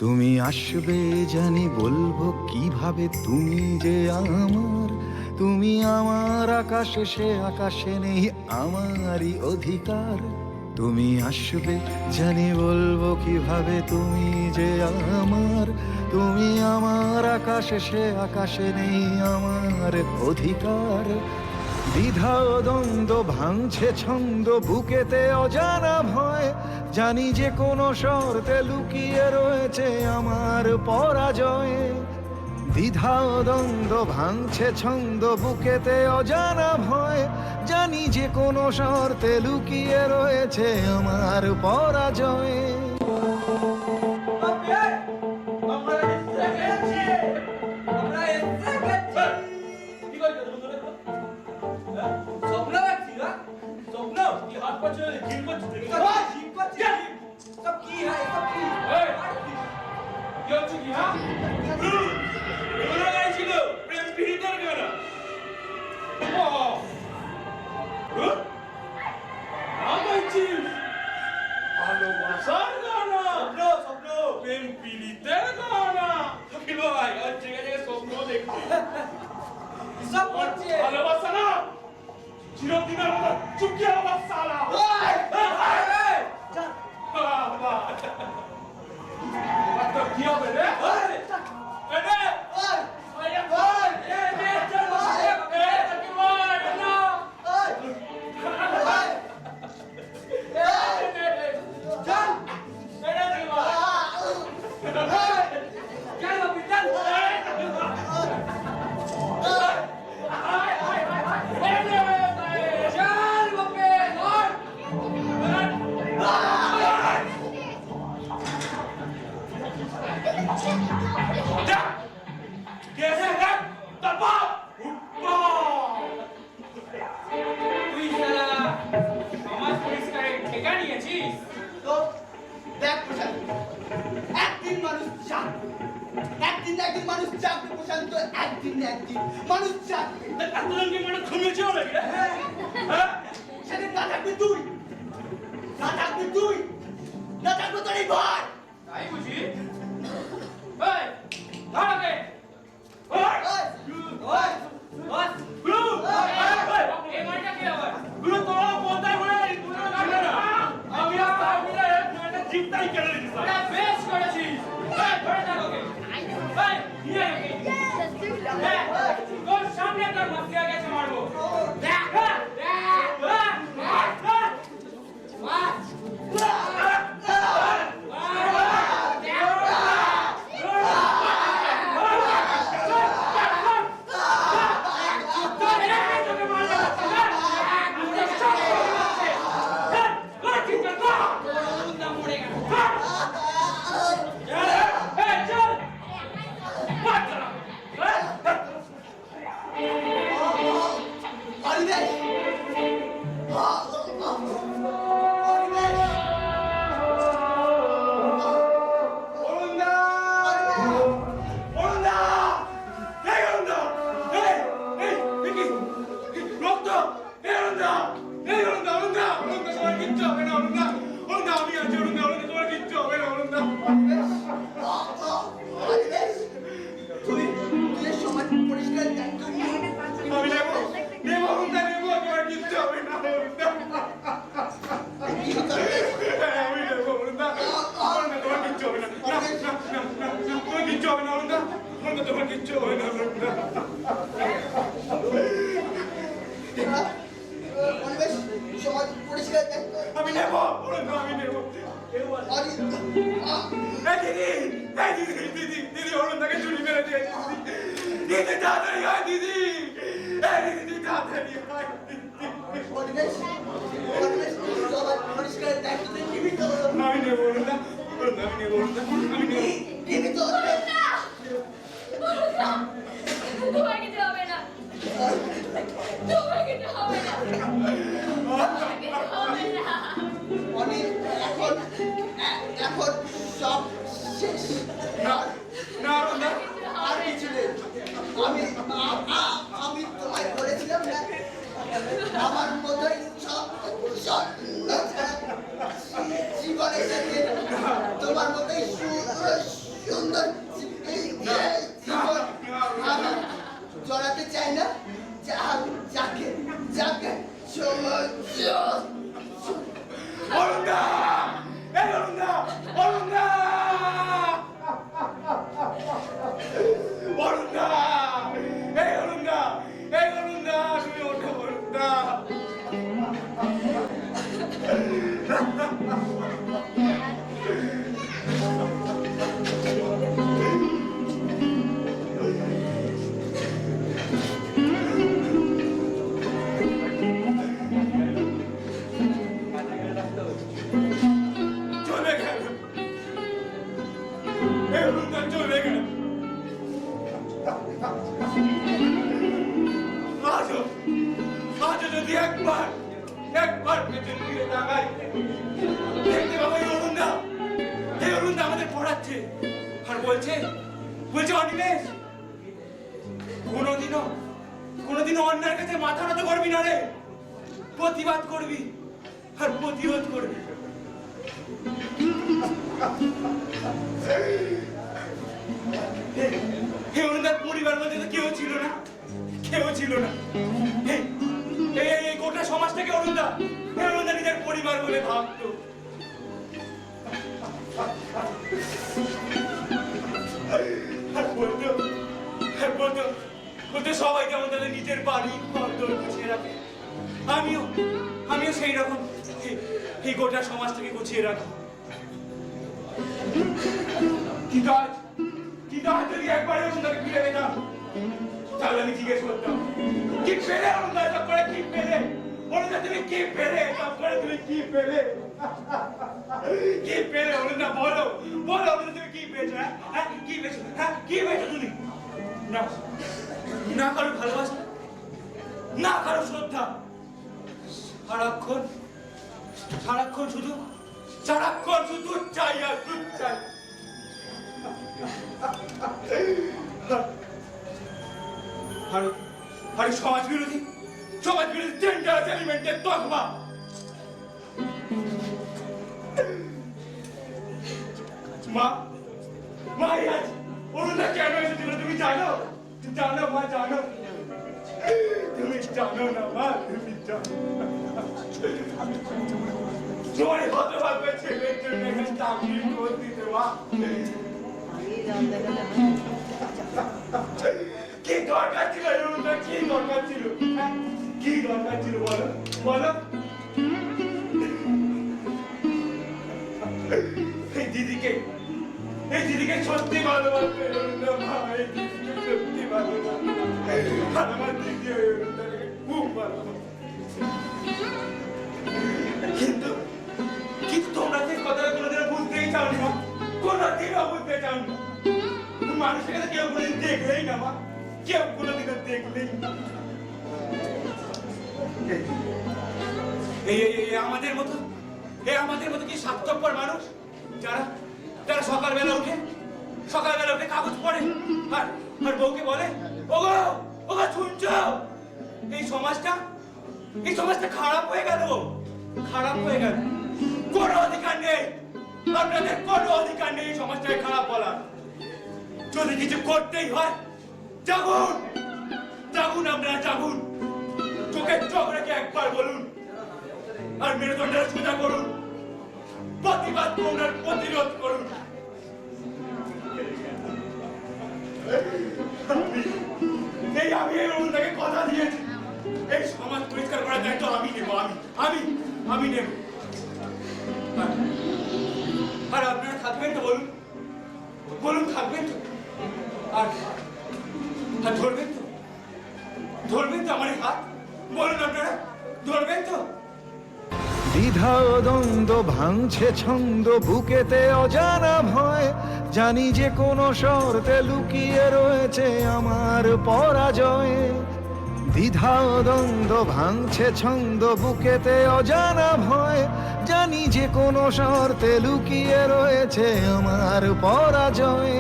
তুমি আসবে জানি বলবো কিভাবে তুমি যে আমার, তুমি আমার আকাশে সে আকাশে নেই আমারই অধিকার, তুমি আসবে জানি বলবো কিভাবে তুমি যে আমার, তুমি আমার আকাশে সে আকাশে নেই আমার অধিকার। দ্বিধা ও দ্বন্দ্ব ভাঙছে ছন্দ বুকেতে অজানা ভয়, জানি যে কোনো শর্তে লুকিয়ে রয়েছে আমার পরাজয়। দ্বিধা ও দ্বন্দ্ব ভাঙছে ছন্দ বুকেতে অজানা ভয়, জানি যে কোনো শর্তে লুকিয়ে রয়েছে আমার পরাজয়। ভালোবাসা না চিরদিনের মতো চুপকে আমার সালা কি হবে রে না থাকবো তোর এই ঘর। তাই বুঝি? এই, ধর ওকে। ধর। গুরু, এই মাইটা কে আবার? গুরু, তোমার পর্দায় বলে গেলি, তুমি তো জানবে না। আমি আর তার মিলে একটা জিপটাই কেটে দিচ্ছি। বেশ করেছিস। এই, ধরে থাক ওকে। এই, নিয়ে আয় ওকে। তোর সামনে তোর মাথা গেছে মারবো। দেখ, মা মা আজ অরুণদা কেন এসেছিল তুমি জানো? জানো মা, জানো? তুমি জানো না মা, তুমি জানো তোমার হতভাগ্য ছেলের জন্য এখানে চাকরি করে দিতে মা। কি দরকার ছিল অরুণদা, কি দরকার ছিল? কি দরকার ছিল বলো বলো? এই দিদিকে সত্যি ভালোবাসবে অরুণদা মা, এই দিদিকে সত্যি ভালোবাসবে। আর আমার দিদি ওই অরুণদাকে খুব ভালোবাসে। কিন্তু কিন্তু তোমরা যে কথাটা কোনোদিনও বুঝতেই চাও না, কোনোদিনও বুঝতে চাও না। মানুষের কাছে কেউ কোনোদিন দেখলেই না মা, কেউ কোনোদিনও দেখলেই না। আমাদের মতো কি স্বার্থপর মানুষ যারা যারা সকালবেলা উঠে কাগজ পড়ে আর বউকে বলে ওগো ওগো শুনছো, এই সমাজটা খারাপ হয়ে গেল, কোনো অধিকার নেই আপনাদের, কোনো অধিকার নেই এই সমাজটাকে খারাপ বলার। যদি কিছু করতেই হয় জাগুন আপনারা, জাগুন, চোখের চোখ রেখে একবার বলুন আর মেরুদণ্ডের সোজা করুন, প্রতিবাদ করুন আর প্রতিরোধ করুন। আমি এই অরুণদাকে কথা দিয়েছি, এই সমাজ পরিষ্কার করার দায়িত্ব আমি নেব, আমি নেব। আর আপনারা থাকবেন তো বলুন থাকবেন তো, আর ধরবেন তো আমার হাত, বলুন আপনারা ধরবেন তো? দ্বিধা ও দ্বন্দ্ব ভাঙছে ছন্দ বুকেতে অজানা ভয়, জানি যে কোনো শর্তে লুকিয়ে রয়েছে আমার পরাজয়। দ্বিধা ও দ্বন্দ্ব ভাঙছে ছন্দ বুকেতে অজানা ভয়, জানি যে কোনো শর্তে লুকিয়ে রয়েছে আমার পরাজয়।